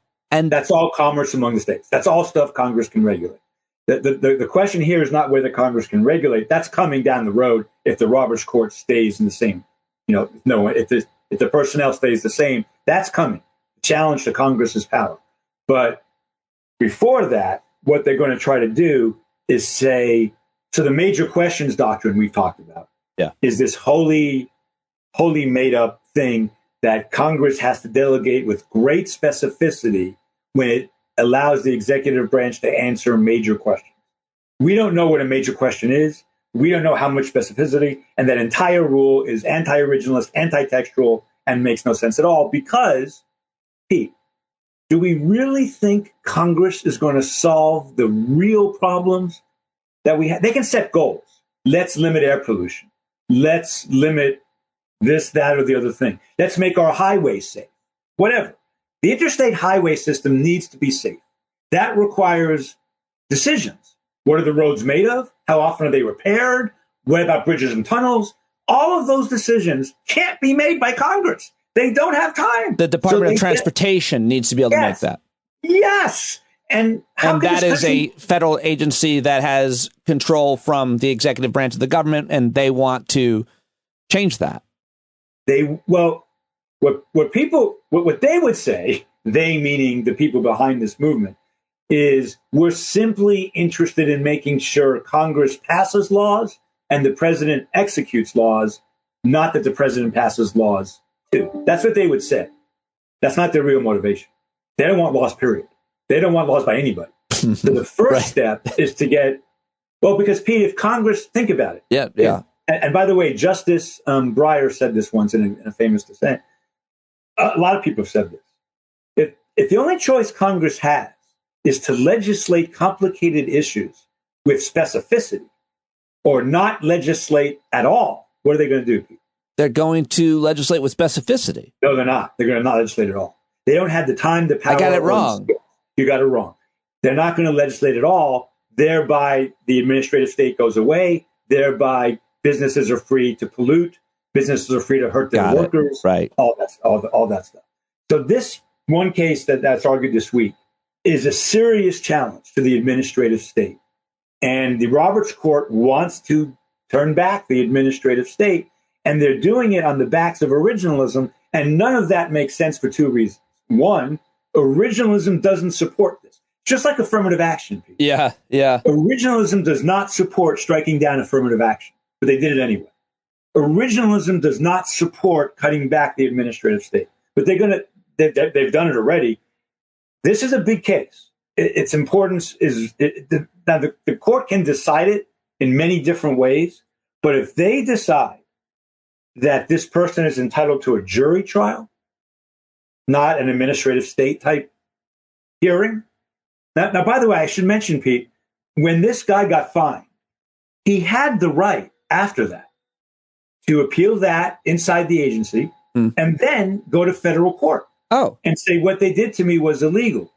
that's all commerce among the states. That's all stuff Congress can regulate. The question here is not whether Congress can regulate. That's coming down the road if the Roberts Court stays in the same, if the personnel stays the same, that's coming. Challenge to Congress's power. But before that, what they're going to try to do is say, so the major questions doctrine we've talked about is this wholly made up thing that Congress has to delegate with great specificity when it allows the executive branch to answer major questions. We don't know what a major question is. We don't know how much specificity, and that entire rule is anti-originalist, anti-textual, and makes no sense at all because, Pete, do we really think Congress is going to solve the real problems that we have? They can set goals. Let's limit air pollution. Let's limit this, that, or the other thing. Let's make our highways safe. Whatever. The interstate highway system needs to be safe. That requires decisions. What are the roads made of? How often are they repaired? What about bridges and tunnels? All of those decisions can't be made by Congress. They don't have time. The Department of Transportation needs to be able to make that. Yes. And that is a federal agency that has control from the executive branch of the government, and they want to change that. What they would say, they meaning the people behind this movement, is we're simply interested in making sure Congress passes laws and the president executes laws, not that the president passes laws to. That's what they would say. That's not their real motivation. They don't want laws, period. They don't want laws by anybody. So the first step is to get, well, because Pete, if Congress, think about it. Yeah. And by the way, Justice Breyer said this once in a famous dissent. A lot of people have said this. If the only choice Congress has is to legislate complicated issues with specificity or not legislate at all, what are they going to do, Pete? They're going to legislate with specificity. No, they're not. They're going to not legislate at all. They don't have the time, the power. I got it wrong. You got it wrong. They're not going to legislate at all. Thereby, the administrative state goes away. Thereby, businesses are free to pollute. Businesses are free to hurt their workers. Right. All that stuff. So this one case that's argued this week is a serious challenge to the administrative state. And the Roberts Court wants to turn back the administrative state. And they're doing it on the backs of originalism. And none of that makes sense for two reasons. One, originalism doesn't support this. Just like affirmative action, people. Yeah. Originalism does not support striking down affirmative action, but they did it anyway. Originalism does not support cutting back the administrative state, but they've done it already. This is a big case. Its importance is now the court can decide it in many different ways, but if they decide that this person is entitled to a jury trial, not an administrative state type hearing. Now, by the way, I should mention, Pete, when this guy got fined, he had the right after that to appeal that inside the agency and then go to federal court and say what they did to me was illegal.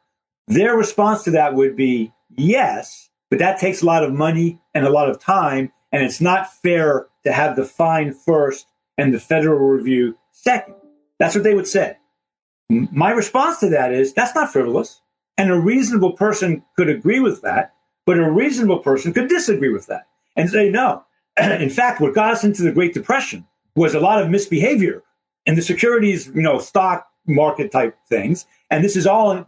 Their response to that would be yes, but that takes a lot of money and a lot of time, and it's not fair to have the fine first and the federal review second. That's what they would say. My response to that is that's not frivolous. And a reasonable person could agree with that, but a reasonable person could disagree with that and say no. In fact, what got us into the Great Depression was a lot of misbehavior in the securities, stock market type things. And this is all,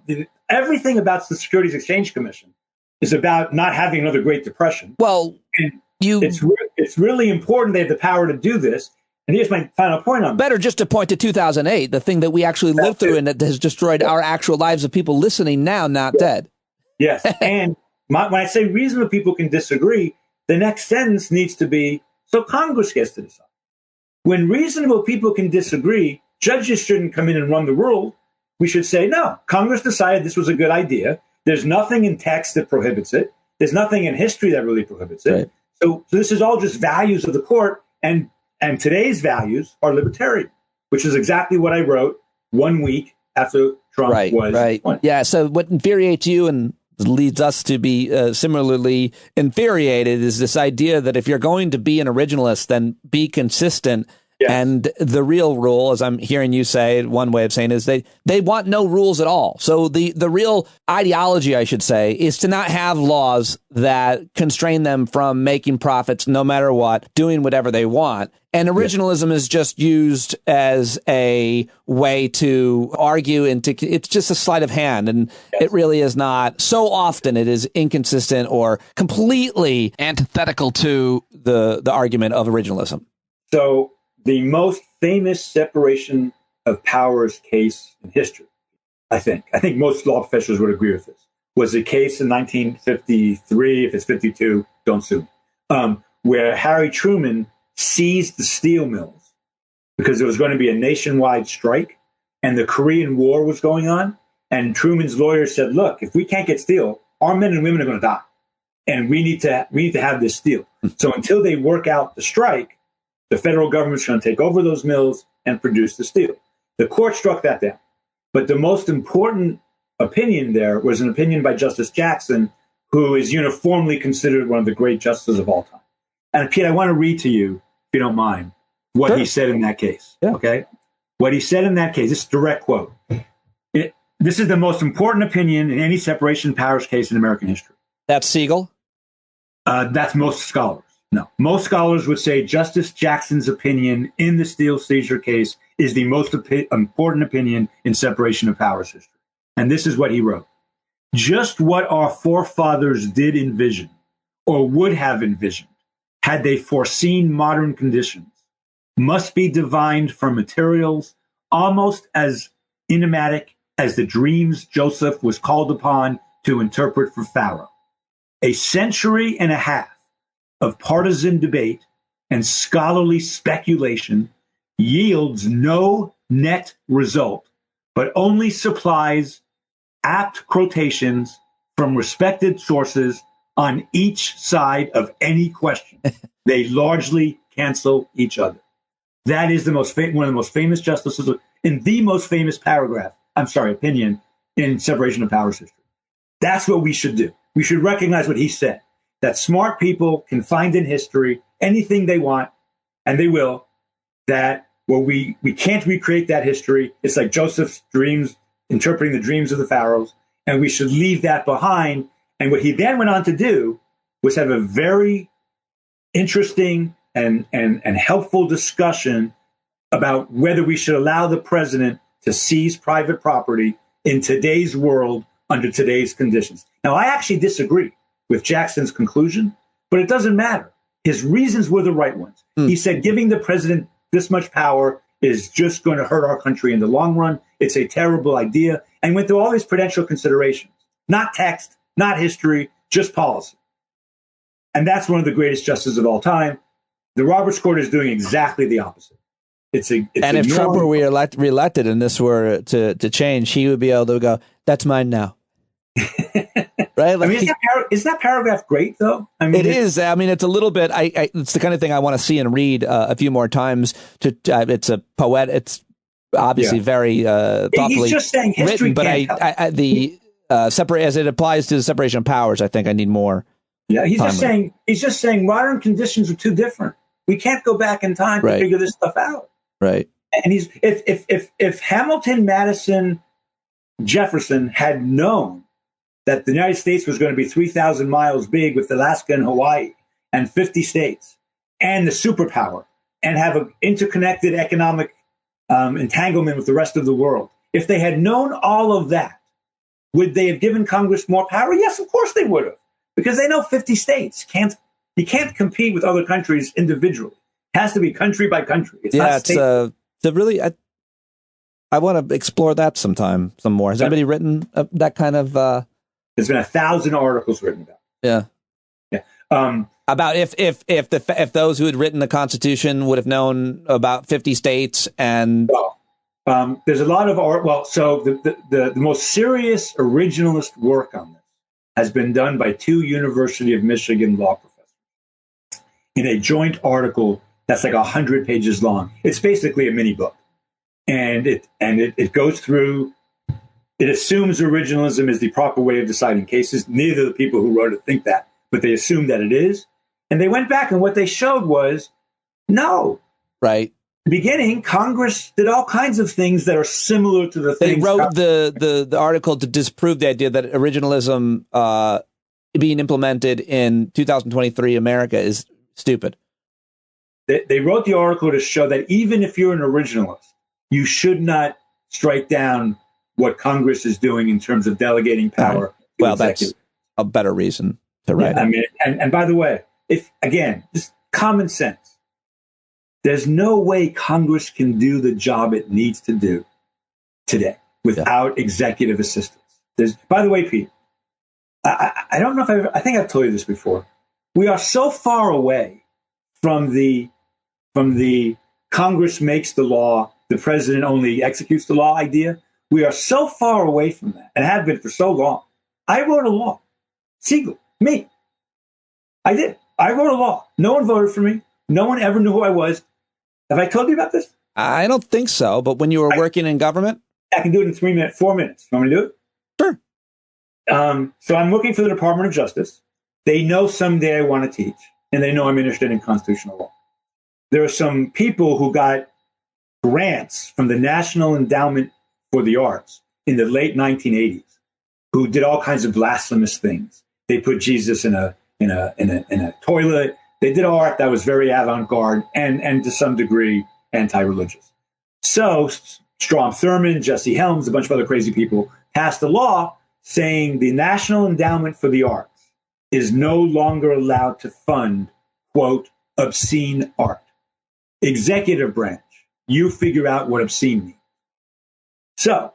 everything about the Securities Exchange Commission is about not having another Great Depression. Well, and it's really important they have the power to do this. And here's my final point on that. Better just to point to 2008, the thing that we actually lived through and that has destroyed our actual lives of people listening now, not dead. Yes. And when I say reasonable people can disagree, the next sentence needs to be, so Congress gets to decide. When reasonable people can disagree, judges shouldn't come in and run the rule. We should say, no, Congress decided this was a good idea. There's nothing in text that prohibits it. There's nothing in history that really prohibits it. Right. So this is all just values of the court. And today's values are libertarian, which is exactly what I wrote 1 week after Trump was appointed. Yeah. So what infuriates you and leads us to be similarly infuriated is this idea that if you're going to be an originalist, then be consistent. Yes. And the real rule, as I'm hearing you say, one way of saying is they want no rules at all. So the real ideology, I should say, is to not have laws that constrain them from making profits no matter what, doing whatever they want. And originalism is just used as a way to argue and it's just a sleight of hand. And it really is not. So often it is inconsistent or completely antithetical to the argument of originalism. So the most famous separation of powers case in history, I think most law professors would agree with this, was a case in 1953, if it's 52, don't sue me, where Harry Truman seized the steel mills because there was going to be a nationwide strike and the Korean War was going on. And Truman's lawyers said, look, if we can't get steel, our men and women are going to die. And we need to have this steel. So until they work out the strike, the federal government's going to take over those mills and produce the steel. The court struck that down. But the most important opinion there was an opinion by Justice Jackson, who is uniformly considered one of the great justices of all time. And Pete, I want to read to you, if you don't mind, what he said in that case. Yeah. Okay? What he said in that case, this is a direct quote. This is the most important opinion in any separation of powers case in American history. That's Segall? That's most scholars. No. Most scholars would say Justice Jackson's opinion in the steel seizure case is the most important opinion in separation of powers history. And this is what he wrote. Just what our forefathers did envision, or would have envisioned, had they foreseen modern conditions, must be divined from materials almost as enigmatic as the dreams Joseph was called upon to interpret for Pharaoh. A century and a half of partisan debate and scholarly speculation yields no net result, but only supplies apt quotations from respected sources on each side of any question. They largely cancel each other. That is one of the most famous justices in the most famous opinion in separation of powers history. That's what we should do. We should recognize what he said, that smart people can find in history anything they want, and they will, that we can't recreate that history. It's like Joseph's dreams, interpreting the dreams of the pharaohs, and we should leave that behind. And what he then went on to do was have a very interesting and helpful discussion about whether we should allow the president to seize private property in today's world under today's conditions. Now, I actually disagree with Jackson's conclusion, but it doesn't matter. His reasons were the right ones. He said giving the president this much power is just going to hurt our country in the long run. It's a terrible idea. And went through all these prudential considerations, not text, not history, just policy. And that's one of the greatest justices of all time. The Roberts Court is doing exactly the opposite. And if Trump were reelected and this were to change, he would be able to go, that's mine now. Right? Like, I mean, is that paragraph great, though? I mean, it is. I mean, it's a little bit. It's the kind of thing I want to see and read a few more times. It's a poet. It's obviously very thoughtfully he's just saying history written. But separate as it applies to the separation of powers, I think I need more. Yeah, he's just saying modern conditions are too different. We can't go back in time to figure this stuff out. Right. And if Hamilton, Madison, Jefferson had known that the United States was going to be 3,000 miles big with Alaska and Hawaii and 50 states and the superpower and have an interconnected economic entanglement with the rest of the world, if they had known all of that, would they have given Congress more power? Yes, of course they would have, because they know 50 states you can't compete with other countries individually. It has to be country by country. I want to explore that some more. Has anybody written that kind of? There's been 1,000 articles written about it. Yeah. About if those who had written the Constitution would have known about 50 states and. Well, there's a lot of art. Well, so the most serious originalist work on this has been done by 2 University of Michigan law professors in a joint article that's like 100 pages long. It's basically a mini book, and it goes through. It assumes originalism is the proper way of deciding cases. Neither of the people who wrote it think that, but they assume that it is. And they went back, and what they showed was no. Right. In the beginning, Congress did all kinds of things that are similar to the things. They wrote the article to disprove the idea that originalism being implemented in 2023 America is stupid. They wrote the article to show that even if you're an originalist, you should not strike down what Congress is doing in terms of delegating power. Right. Well, that's a better reason to write. Yeah, I mean, and by the way, just common sense, there's no way Congress can do the job it needs to do today without executive assistance. By the way, Pete, I don't know if I think I've told you this before. We are so far away from the Congress makes the law, the president only executes the law idea. We are so far away from that and have been for so long. I wrote a law. Segall, me. I did. I wrote a law. No one voted for me. No one ever knew who I was. Have I told you about this? I don't think so. But when you were working in government? I can do it in 4 minutes. You want me to do it? Sure. So I'm working for the Department of Justice. They know someday I want to teach, and they know I'm interested in constitutional law. There are some people who got grants from the National Endowment for the Arts in the late 1980s who did all kinds of blasphemous things. They put Jesus in a toilet. They did art that was very avant-garde and to some degree anti-religious. So Strom Thurmond, Jesse Helms, a bunch of other crazy people passed a law saying the National Endowment for the Arts is no longer allowed to fund, quote, obscene art. Executive branch, you figure out what obscene means. So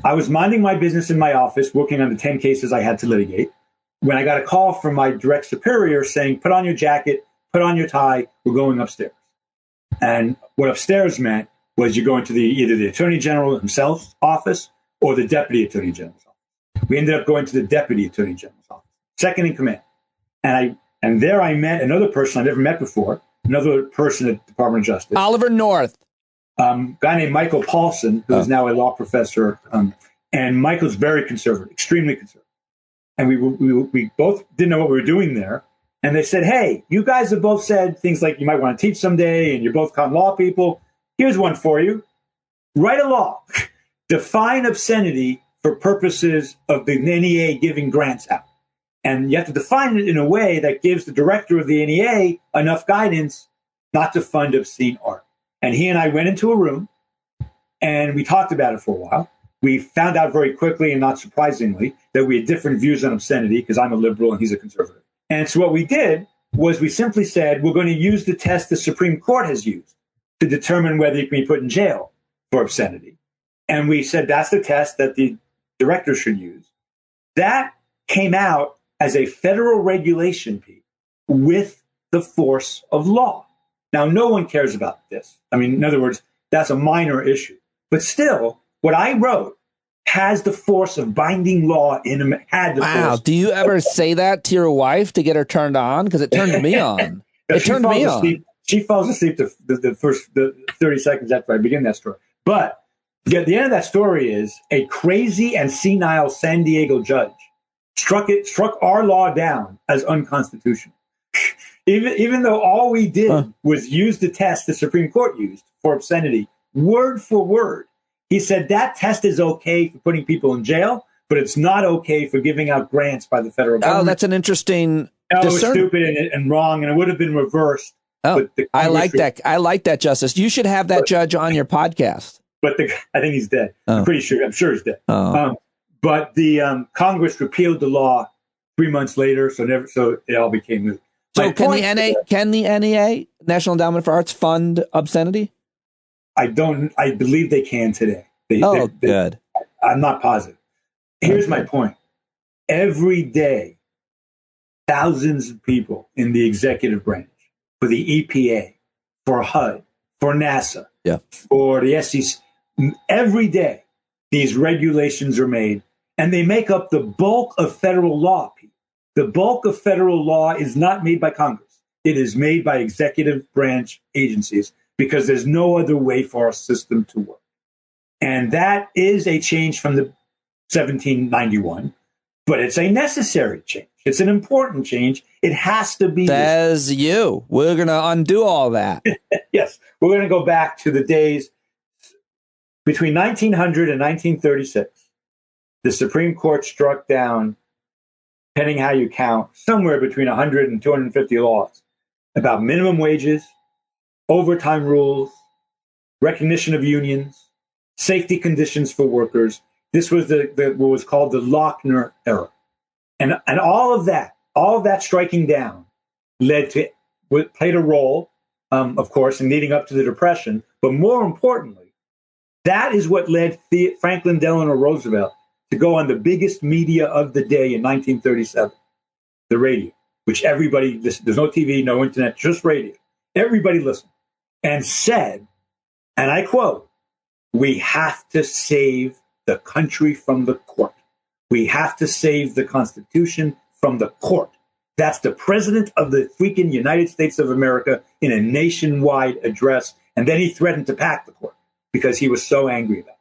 I was minding my business in my office, working on the 10 cases I had to litigate, when I got a call from my direct superior saying, put on your jacket, put on your tie, we're going upstairs. And what upstairs meant was you're going to either the Attorney General himself's office or the Deputy Attorney General's office. We ended up going to the Deputy Attorney General's office, second in command. And there I met another person I never met before, another person at the Department of Justice. Oliver North. Guy named Michael Paulson, who is now a law professor. And Michael's very conservative, extremely conservative. And we both didn't know what we were doing there. And they said, hey, you guys have both said things like you might want to teach someday, and you're both con law people. Here's one for you. Write a law. Define obscenity for purposes of the NEA giving grants out. And you have to define it in a way that gives the director of the NEA enough guidance not to fund obscene art. And he and I went into a room, and we talked about it for a while. We found out very quickly, and not surprisingly, that we had different views on obscenity because I'm a liberal and he's a conservative. And so what we did was we simply said, we're going to use the test the Supreme Court has used to determine whether you can be put in jail for obscenity. And we said that's the test that the director should use. That came out as a federal regulation piece with the force of law. Now, no one cares about this. I mean, in other words, that's a minor issue. But still, what I wrote has the force of binding law in Wow. Do you ever say that to your wife to get her turned on? Because it turned me on. It turned me on. She falls asleep the first 30 seconds after I begin that story. But the end of that story is a crazy and senile San Diego judge struck our law down as unconstitutional. Even though all we did was use the test the Supreme Court used for obscenity, word for word. He said that test is okay for putting people in jail, but it's not okay for giving out grants by the federal government. Oh, that's an interesting It was stupid and wrong, and it would have been reversed. Oh, I like that. I like that, Justice. You should have that judge on your podcast. But I think he's dead. Oh. I'm pretty sure. I'm sure he's dead. Oh. But the Congress repealed the law 3 months later, so it all became moot. So can the NEA, National Endowment for Arts, fund obscenity? I believe they can today. Good. I'm not positive. Here's my point. Every day, thousands of people in the executive branch, for the EPA, for HUD, for NASA, for the SEC, every day, these regulations are made, and they make up the bulk of federal law. The bulk of federal law is not made by Congress. It is made by executive branch agencies, because there's no other way for our system to work. And that is a change from the 1791, but it's a necessary change. It's an important change. It has to be. Says you. We're going to undo all that. Yes. We're going to go back to the days between 1900 and 1936. The Supreme Court struck down, depending how you count, somewhere between 100 and 250 laws about minimum wages, overtime rules, recognition of unions, safety conditions for workers. This was what was called the Lochner era. And all of that striking down played a role, of course, in leading up to the Depression. But more importantly, that is what led Franklin Delano Roosevelt to go on the biggest media of the day in 1937, the radio, which everybody listened. There's no TV, no internet, just radio. Everybody listened. And said, and I quote, "We have to save the country from the court. We have to save the Constitution from the court." That's the president of the freaking United States of America in a nationwide address. And then he threatened to pack the court because he was so angry about it.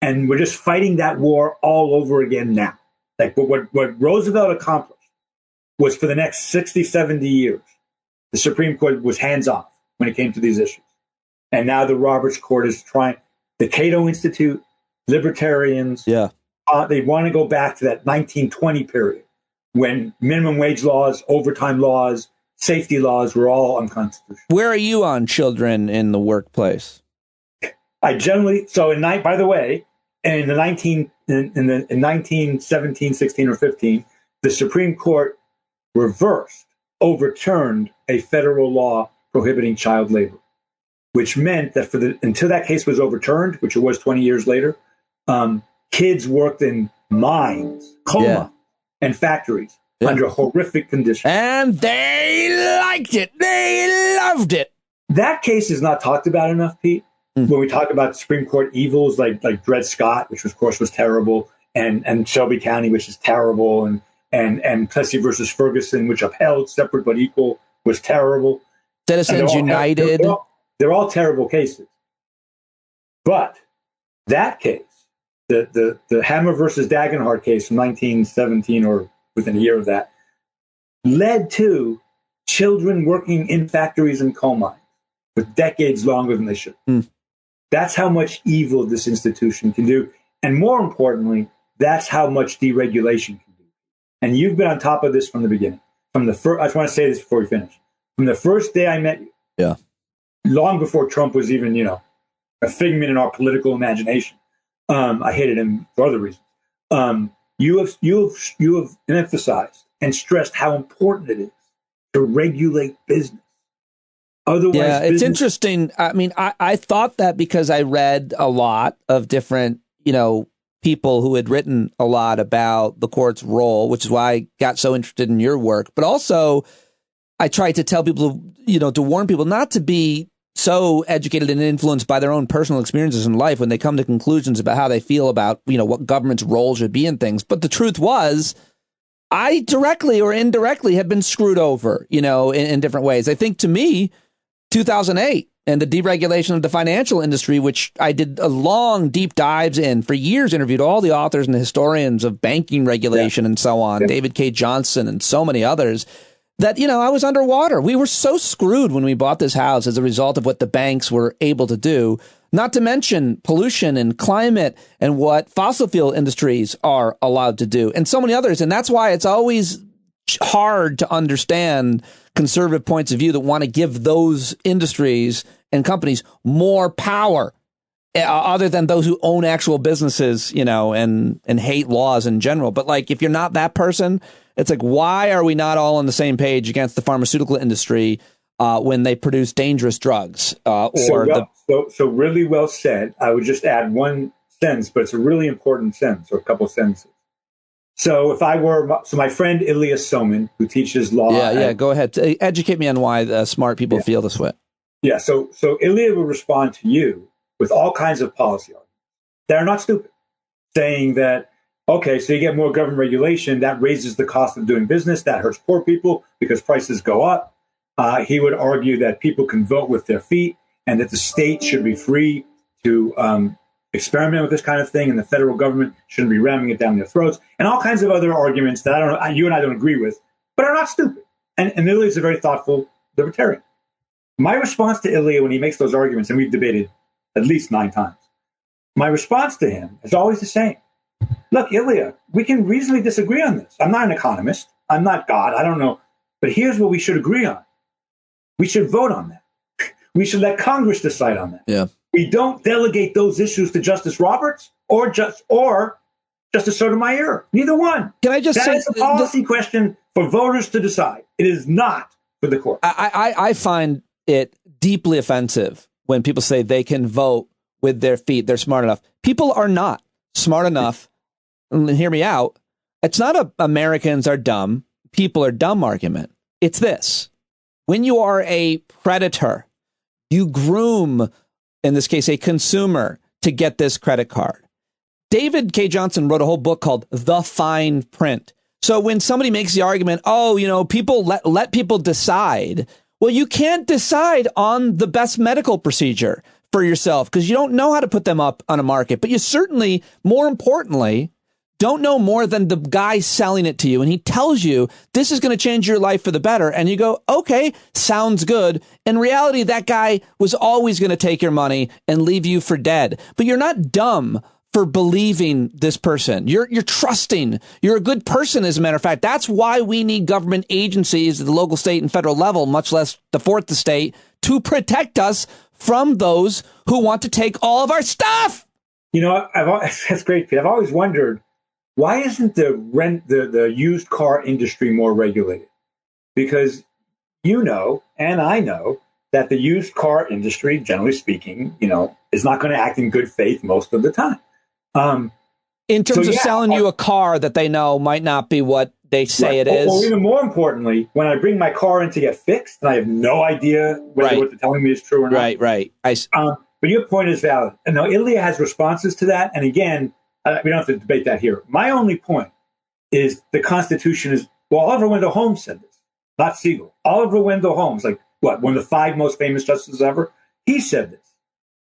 And we're just fighting that war all over again now. Like what Roosevelt accomplished was for the next 60, 70 years, the Supreme Court was hands off when it came to these issues. And now the Roberts Court is trying, the Cato Institute, libertarians, they want to go back to that 1920 period when minimum wage laws, overtime laws, safety laws were all unconstitutional. Where are you on children in the workplace? I generally, by the way, in 1917, 16, or 15, the Supreme Court overturned a federal law prohibiting child labor, which meant that until that case was overturned, which it was 20 years later, Kids worked in mines, coma, and factories under horrific conditions. And they liked it. They loved it. That case is not talked about enough, Pete. When we talk about Supreme Court evils like Dred Scott, which of course was terrible, and Shelby County, which is terrible, and Plessy versus Ferguson, which upheld separate but equal, was terrible. Citizens United. They're all terrible cases. But that case, the Hammer versus Dagenhart case from 1917 or within a year of that, led to children working in factories and coal mines for decades longer than they should. That's how much evil this institution can do. And more importantly, that's how much deregulation can do. And you've been on top of this from the beginning. From the first, I just want to say this before we finish. From the first day I met you, long before Trump was even, a figment in our political imagination, I hated him for other reasons. You have emphasized and stressed how important it is to regulate business. Otherwise, it's interesting. I mean, I thought that because I read a lot of different, people who had written a lot about the court's role, which is why I got so interested in your work. But also, I tried to tell people, to warn people not to be so educated and influenced by their own personal experiences in life when they come to conclusions about how they feel about, what government's role should be in things. But the truth was, I directly or indirectly have been screwed over, in different ways. I think to me, 2008 and the deregulation of the financial industry, which I did a long deep dives in for years, interviewed all the authors and the historians of banking regulation and so on, David K. Johnson and so many others, that, I was underwater. We were so screwed when we bought this house as a result of what the banks were able to do, not to mention pollution and climate and what fossil fuel industries are allowed to do and so many others. And that's why it's always hard to understand conservative points of view that want to give those industries and companies more power other than those who own actual businesses, and hate laws in general. But like, if you're not that person, it's like, why are we not all on the same page against the pharmaceutical industry when they produce dangerous drugs? So really well said. I would just add one sentence, but it's a really important sentence or a couple sentences. So my friend Ilya Somin, who teaches law. Go ahead. Educate me on why smart people feel this way. Yeah. So Ilya will respond to you with all kinds of policy arguments that are not stupid, saying that, okay, so you get more government regulation, that raises the cost of doing business, that hurts poor people because prices go up. He would argue that people can vote with their feet and that the state should be free to experiment with this kind of thing, and the federal government shouldn't be ramming it down their throats, and all kinds of other arguments that you and I don't agree with, but are not stupid. And Ilya is a very thoughtful libertarian. My response to Ilya when he makes those arguments, and we've debated at least 9 times, my response to him is always the same. Look, Ilya, we can reasonably disagree on this. I'm not an economist. I'm not God. I don't know. But here's what we should agree on. We should vote on that. We should let Congress decide on that. Yeah. We don't delegate those issues to Justice Roberts or Justice Sotomayor. Neither one. Can I just say that is a policy question for voters to decide. It is not for the court. I find it deeply offensive when people say they can vote with their feet. They're smart enough. People are not smart enough. And hear me out. It's not a Americans are dumb, people are dumb argument. It's this. When you are a predator, you groom, in this case, a consumer to get this credit card. David K. Johnson wrote a whole book called The Fine Print. So when somebody makes the argument, people let people decide. Well, you can't decide on the best medical procedure for yourself because you don't know how to put them up on a market. But you certainly, more importantly, don't know more than the guy selling it to you. And he tells you this is going to change your life for the better. And you go, okay, sounds good. In reality, that guy was always going to take your money and leave you for dead. But you're not dumb for believing this person. You're trusting. You're a good person, as a matter of fact. That's why we need government agencies at the local, state, and federal level, much less the fourth estate, to protect us from those who want to take all of our stuff. That's great, Pete. I've always wondered, why isn't the used car industry more regulated? Because and I know that the used car industry, generally speaking, is not going to act in good faith most of the time. In terms of selling you a car that they know might not be what they say it is. Or even more importantly, when I bring my car in to get fixed, and I have no idea whether what they're telling me is true or not. Right. But your point is valid. And now Italy has responses to that. And again, we don't have to debate that here. My only point is the Constitution is, Oliver Wendell Holmes said this, not Segall. Oliver Wendell Holmes, one of the 5 most famous justices ever, he said this.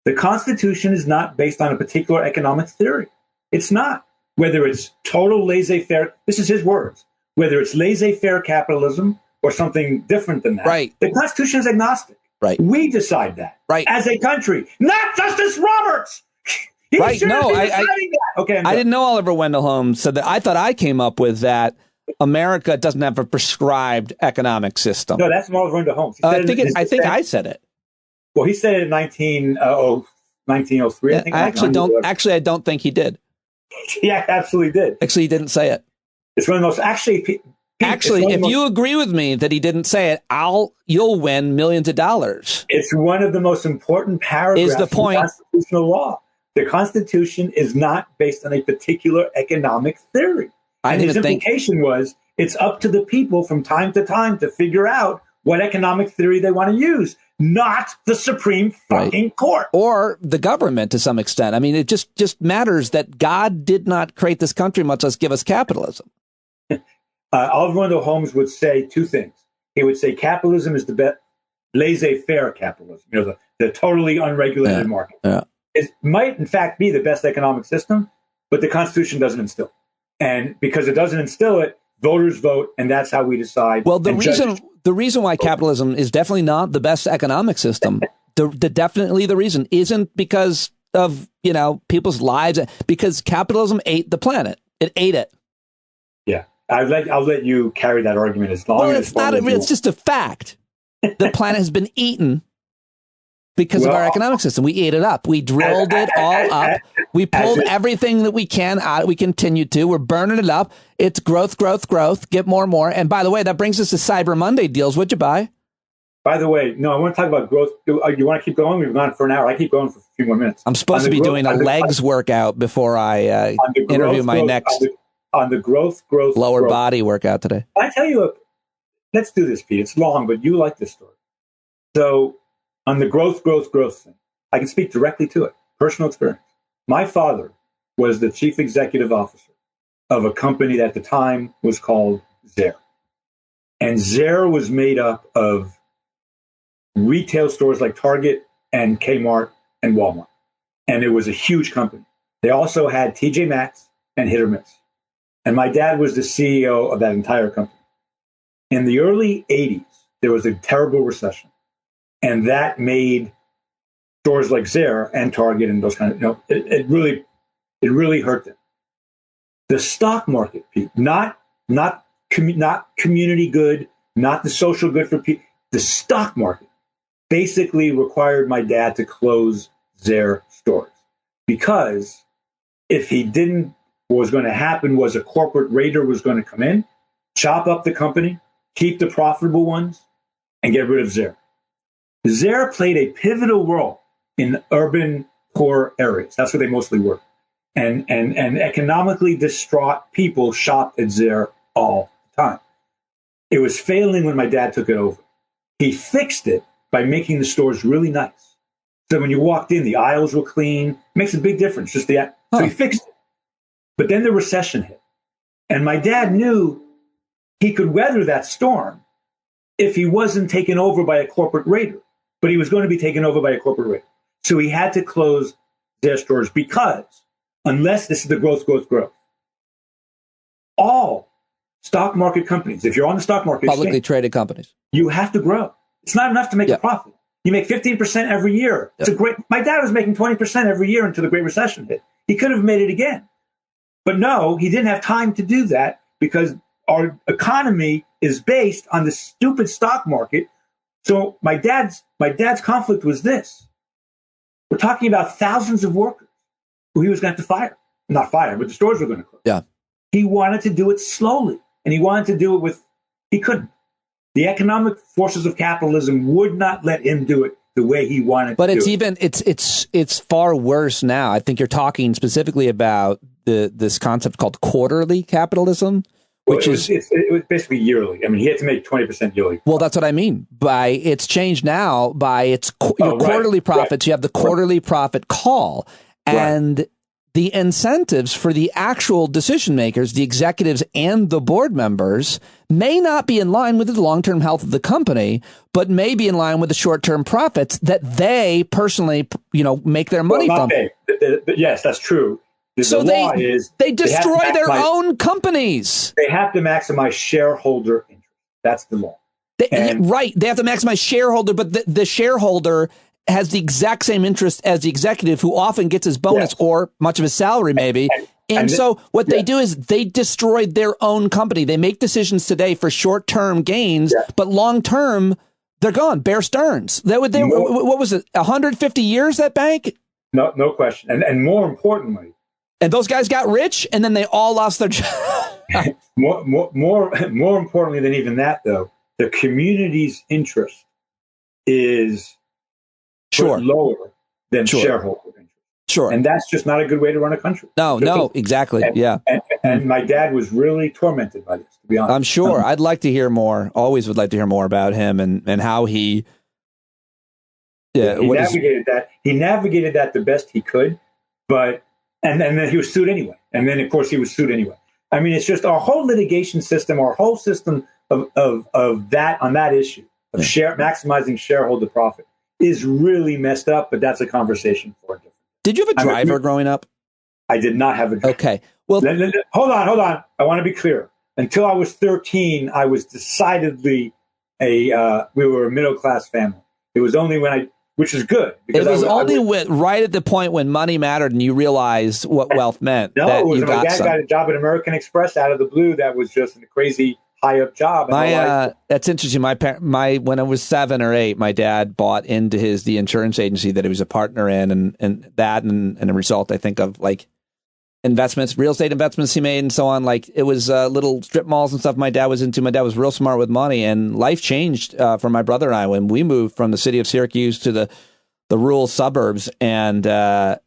The Constitution is not based on a particular economic theory. It's not. Whether it's total laissez-faire, this is his words, whether it's laissez-faire capitalism or something different than that. Right. The Constitution is agnostic. Right. We decide that. Right. As a country, not Justice Roberts. Right. No, I didn't know Oliver Wendell Holmes said that. I thought I came up with that. America doesn't have a prescribed economic system. No, that's Oliver Wendell Holmes. I think I said it. Well, he said it in 1903. I don't think he did. Yeah, absolutely did. Actually, he didn't say it. It's one of the most if you agree with me that he didn't say it, you'll win millions of dollars. It's one of the most important paragraphs is the point. In constitutional law. The Constitution is not based on a particular economic theory. And his implication was it's up to the people from time to time to figure out what economic theory they want to use, not the Supreme fucking Court. Or the government to some extent. I mean, it just matters that God did not create this country, much less give us capitalism. Oliver Wendell Holmes would say 2 things. He would say capitalism is the best, laissez-faire capitalism, the totally unregulated market. Yeah. It might, in fact, be the best economic system, but the Constitution doesn't instill it. And because it doesn't instill it, voters vote, and that's how we decide. Well, the reason why capitalism is definitely not the best economic system, definitely the reason isn't because of, people's lives, because capitalism ate the planet. It ate it. Yeah. I'll let you carry that argument as long as it's just a fact. The planet has been eaten because of our economic system. We ate it up. We drilled it all up. We pulled everything that we can out. We continue to. We're burning it up. It's growth, get more and more. And by the way, that brings us to Cyber Monday deals. What'd you buy? By the way, no, I want to talk about growth. You want to keep going? We've gone for an hour. I keep going for a few more minutes. I'm supposed to be doing a legs workout before I interview my next on the growth lower body workout today. I tell you, let's do this, Pete. It's long, but you like this story. So on the growth thing, I can speak directly to it. Personal experience. My father was the chief executive officer of a company that at the time was called Zare. And Zare was made up of retail stores like Target and Kmart and Walmart. And it was a huge company. They also had TJ Maxx and Hit or Miss. And my dad was the CEO of that entire company. In the early 80s, there was a terrible recession. And that made stores like Zare and Target and those kind of, it really hurt them. The stock market, Pete, not community good, not the social good for people. The stock market basically required my dad to close Zare stores because if he didn't, what was going to happen was a corporate raider was going to come in, chop up the company, keep the profitable ones, and get rid of Zare. Zare played a pivotal role in urban poor areas. That's where they mostly were. And economically distraught people shopped at Zare all the time. It was failing when my dad took it over. He fixed it by making the stores really nice. So when you walked in, the aisles were clean. It makes a big difference. So he fixed it. But then the recession hit. And my dad knew he could weather that storm if he wasn't taken over by a corporate raider. But he was going to be taken over by a corporate raider. So he had to close their stores because unless this is the growth, all stock market companies, if you're on the stock market, publicly traded companies, you have to grow. It's not enough to make a profit. You make 15% every year. It's my dad was making 20% every year until the Great Recession hit. He could have made it again. But no, he didn't have time to do that because our economy is based on the stupid stock market. So my dad's conflict was this. We're talking about thousands of workers who he was going to have to fire. Not fire, but the stores were going to close. Yeah. He wanted to do it slowly, and he wanted to do it he couldn't. The economic forces of capitalism would not let him do it the way he wanted but to it's do even it's far worse now. I think you're talking specifically about this concept called quarterly capitalism, which it was basically yearly. I mean, he had to make 20% yearly. Well, that's what I mean. It's changed now by your quarterly profits. Right. You have the quarterly profit call, and the incentives for the actual decision makers, the executives and the board members, may not be in line with the long-term health of the company, but may be in line with the short-term profits that they personally, make their money from. Yes, that's true. So they destroy their own companies. They have to maximize shareholder interest. That's the law. They have to maximize shareholder, but the shareholder has the exact same interest as the executive, who often gets his bonus or much of his salary, maybe. And so what they do is they destroy their own company. They make decisions today for short-term gains, but long-term, they're gone. Bear Stearns. What was it, 150 years, that bank? No question. And more importantly, and those guys got rich, and then they all lost their job. more importantly than even that, though, the community's interest is lower than shareholder interest. Sure. And that's just not a good way to run a country. No, exactly. And my dad was really tormented by this, to be honest. I'm sure. I'd like to hear more. Always would like to hear more about him and how he navigated that. He navigated that the best he could, but and then he was sued anyway. And then, of course, he was sued anyway. I mean, it's just our whole litigation system, our whole system of that on that issue of maximizing shareholder profit is really messed up. But that's a conversation for a different. Did you have a driver growing up? I did not have a driver. Okay. Well, hold on. I want to be clear. Until I was 13, I was decidedly we were a middle class family. It was only which is good. It was right at the point when money mattered and you realized what wealth meant. No, it was my dad got a job at American Express out of the blue. That was just a crazy high up job. That's interesting. When I was 7 or 8, my dad bought into the insurance agency that he was a partner in, and a result, I think, of like investments, real estate investments he made, and so on. Like it was little strip malls and stuff my dad was into. My dad was real smart with money, and life changed for my brother and I when we moved from the city of Syracuse to the rural suburbs, and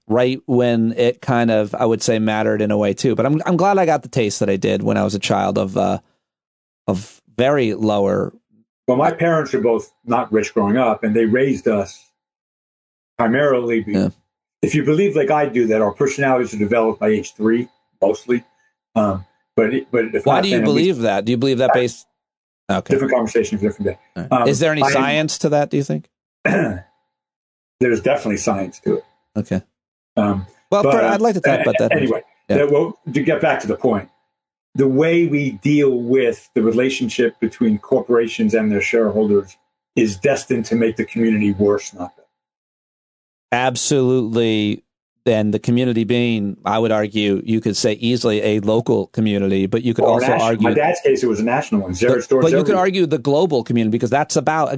right when it kind of, I would say, mattered in a way too. But I'm glad I got the taste that I did when I was a child of very lower. Well, my parents are both not rich growing up, and they raised us primarily. If you believe, like I do, that our personalities are developed by age 3, mostly. But if why do you believe that? Do you believe that based? Okay. Different conversation for different day. Right. Is there any science to that? Do you think? There's definitely science to it. Okay. I'd like to talk about that. Anyway, to get back to the point, the way we deal with the relationship between corporations and their shareholders is destined to make the community worse, not better. Absolutely. And the community being, I would argue, you could say easily a local community, but you could also argue. In my dad's case, it was a national one. But you could argue the global community, because that's about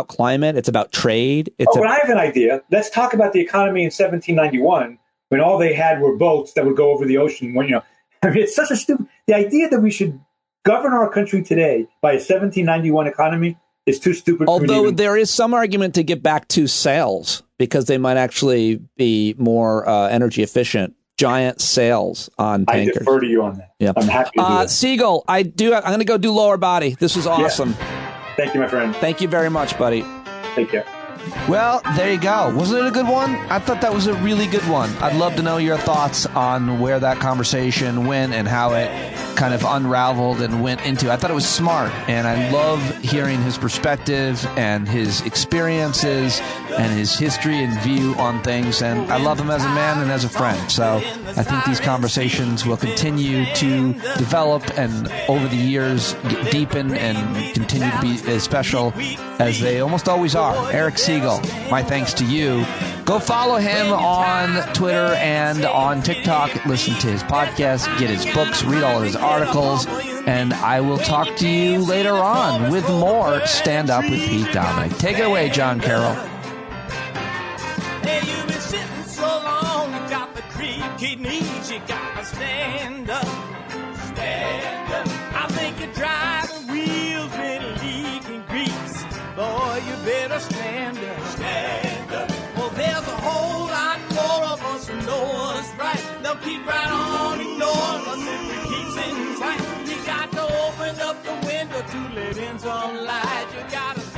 climate. It's about trade. But I have an idea. Let's talk about the economy in 1791, when all they had were boats that would go over the ocean. I mean, it's such a stupid. The idea that we should govern our country today by a 1791 economy is too stupid. Although there is some argument to get back to sails, because they might actually be more energy efficient. Giant sails on tankers. I defer to you on that. Yeah. I'm happy to do that. Segall, I'm going to go do lower body. This was awesome. Yeah. Thank you, my friend. Thank you very much, buddy. Take care. Well, there you go. Wasn't it a good one? I thought that was a really good one. I'd love to know your thoughts on where that conversation went and how it kind of unraveled and went into. I thought it was smart, and I love hearing his perspective and his experiences and his history and view on things, and I love him as a man and as a friend. So I think these conversations will continue to develop and over the years deepen and continue to be as special as they almost always are. Eric Segall, my thanks to you. Go follow him on Twitter and on TikTok. Listen to his podcast, get his books, read all of his articles, and I will talk to you later on with more Stand Up with Pete Dominic. Take it away, John Carroll. Hey, you've been sitting so long, you got the creaky knees, you gotta stand up. Stand up. I think you're driving wheels and leaking grease. Boy, you better stand up. Stand up. keep right on ignoring us if we keep sitting tight. You got to open up the window to let in some light. You got to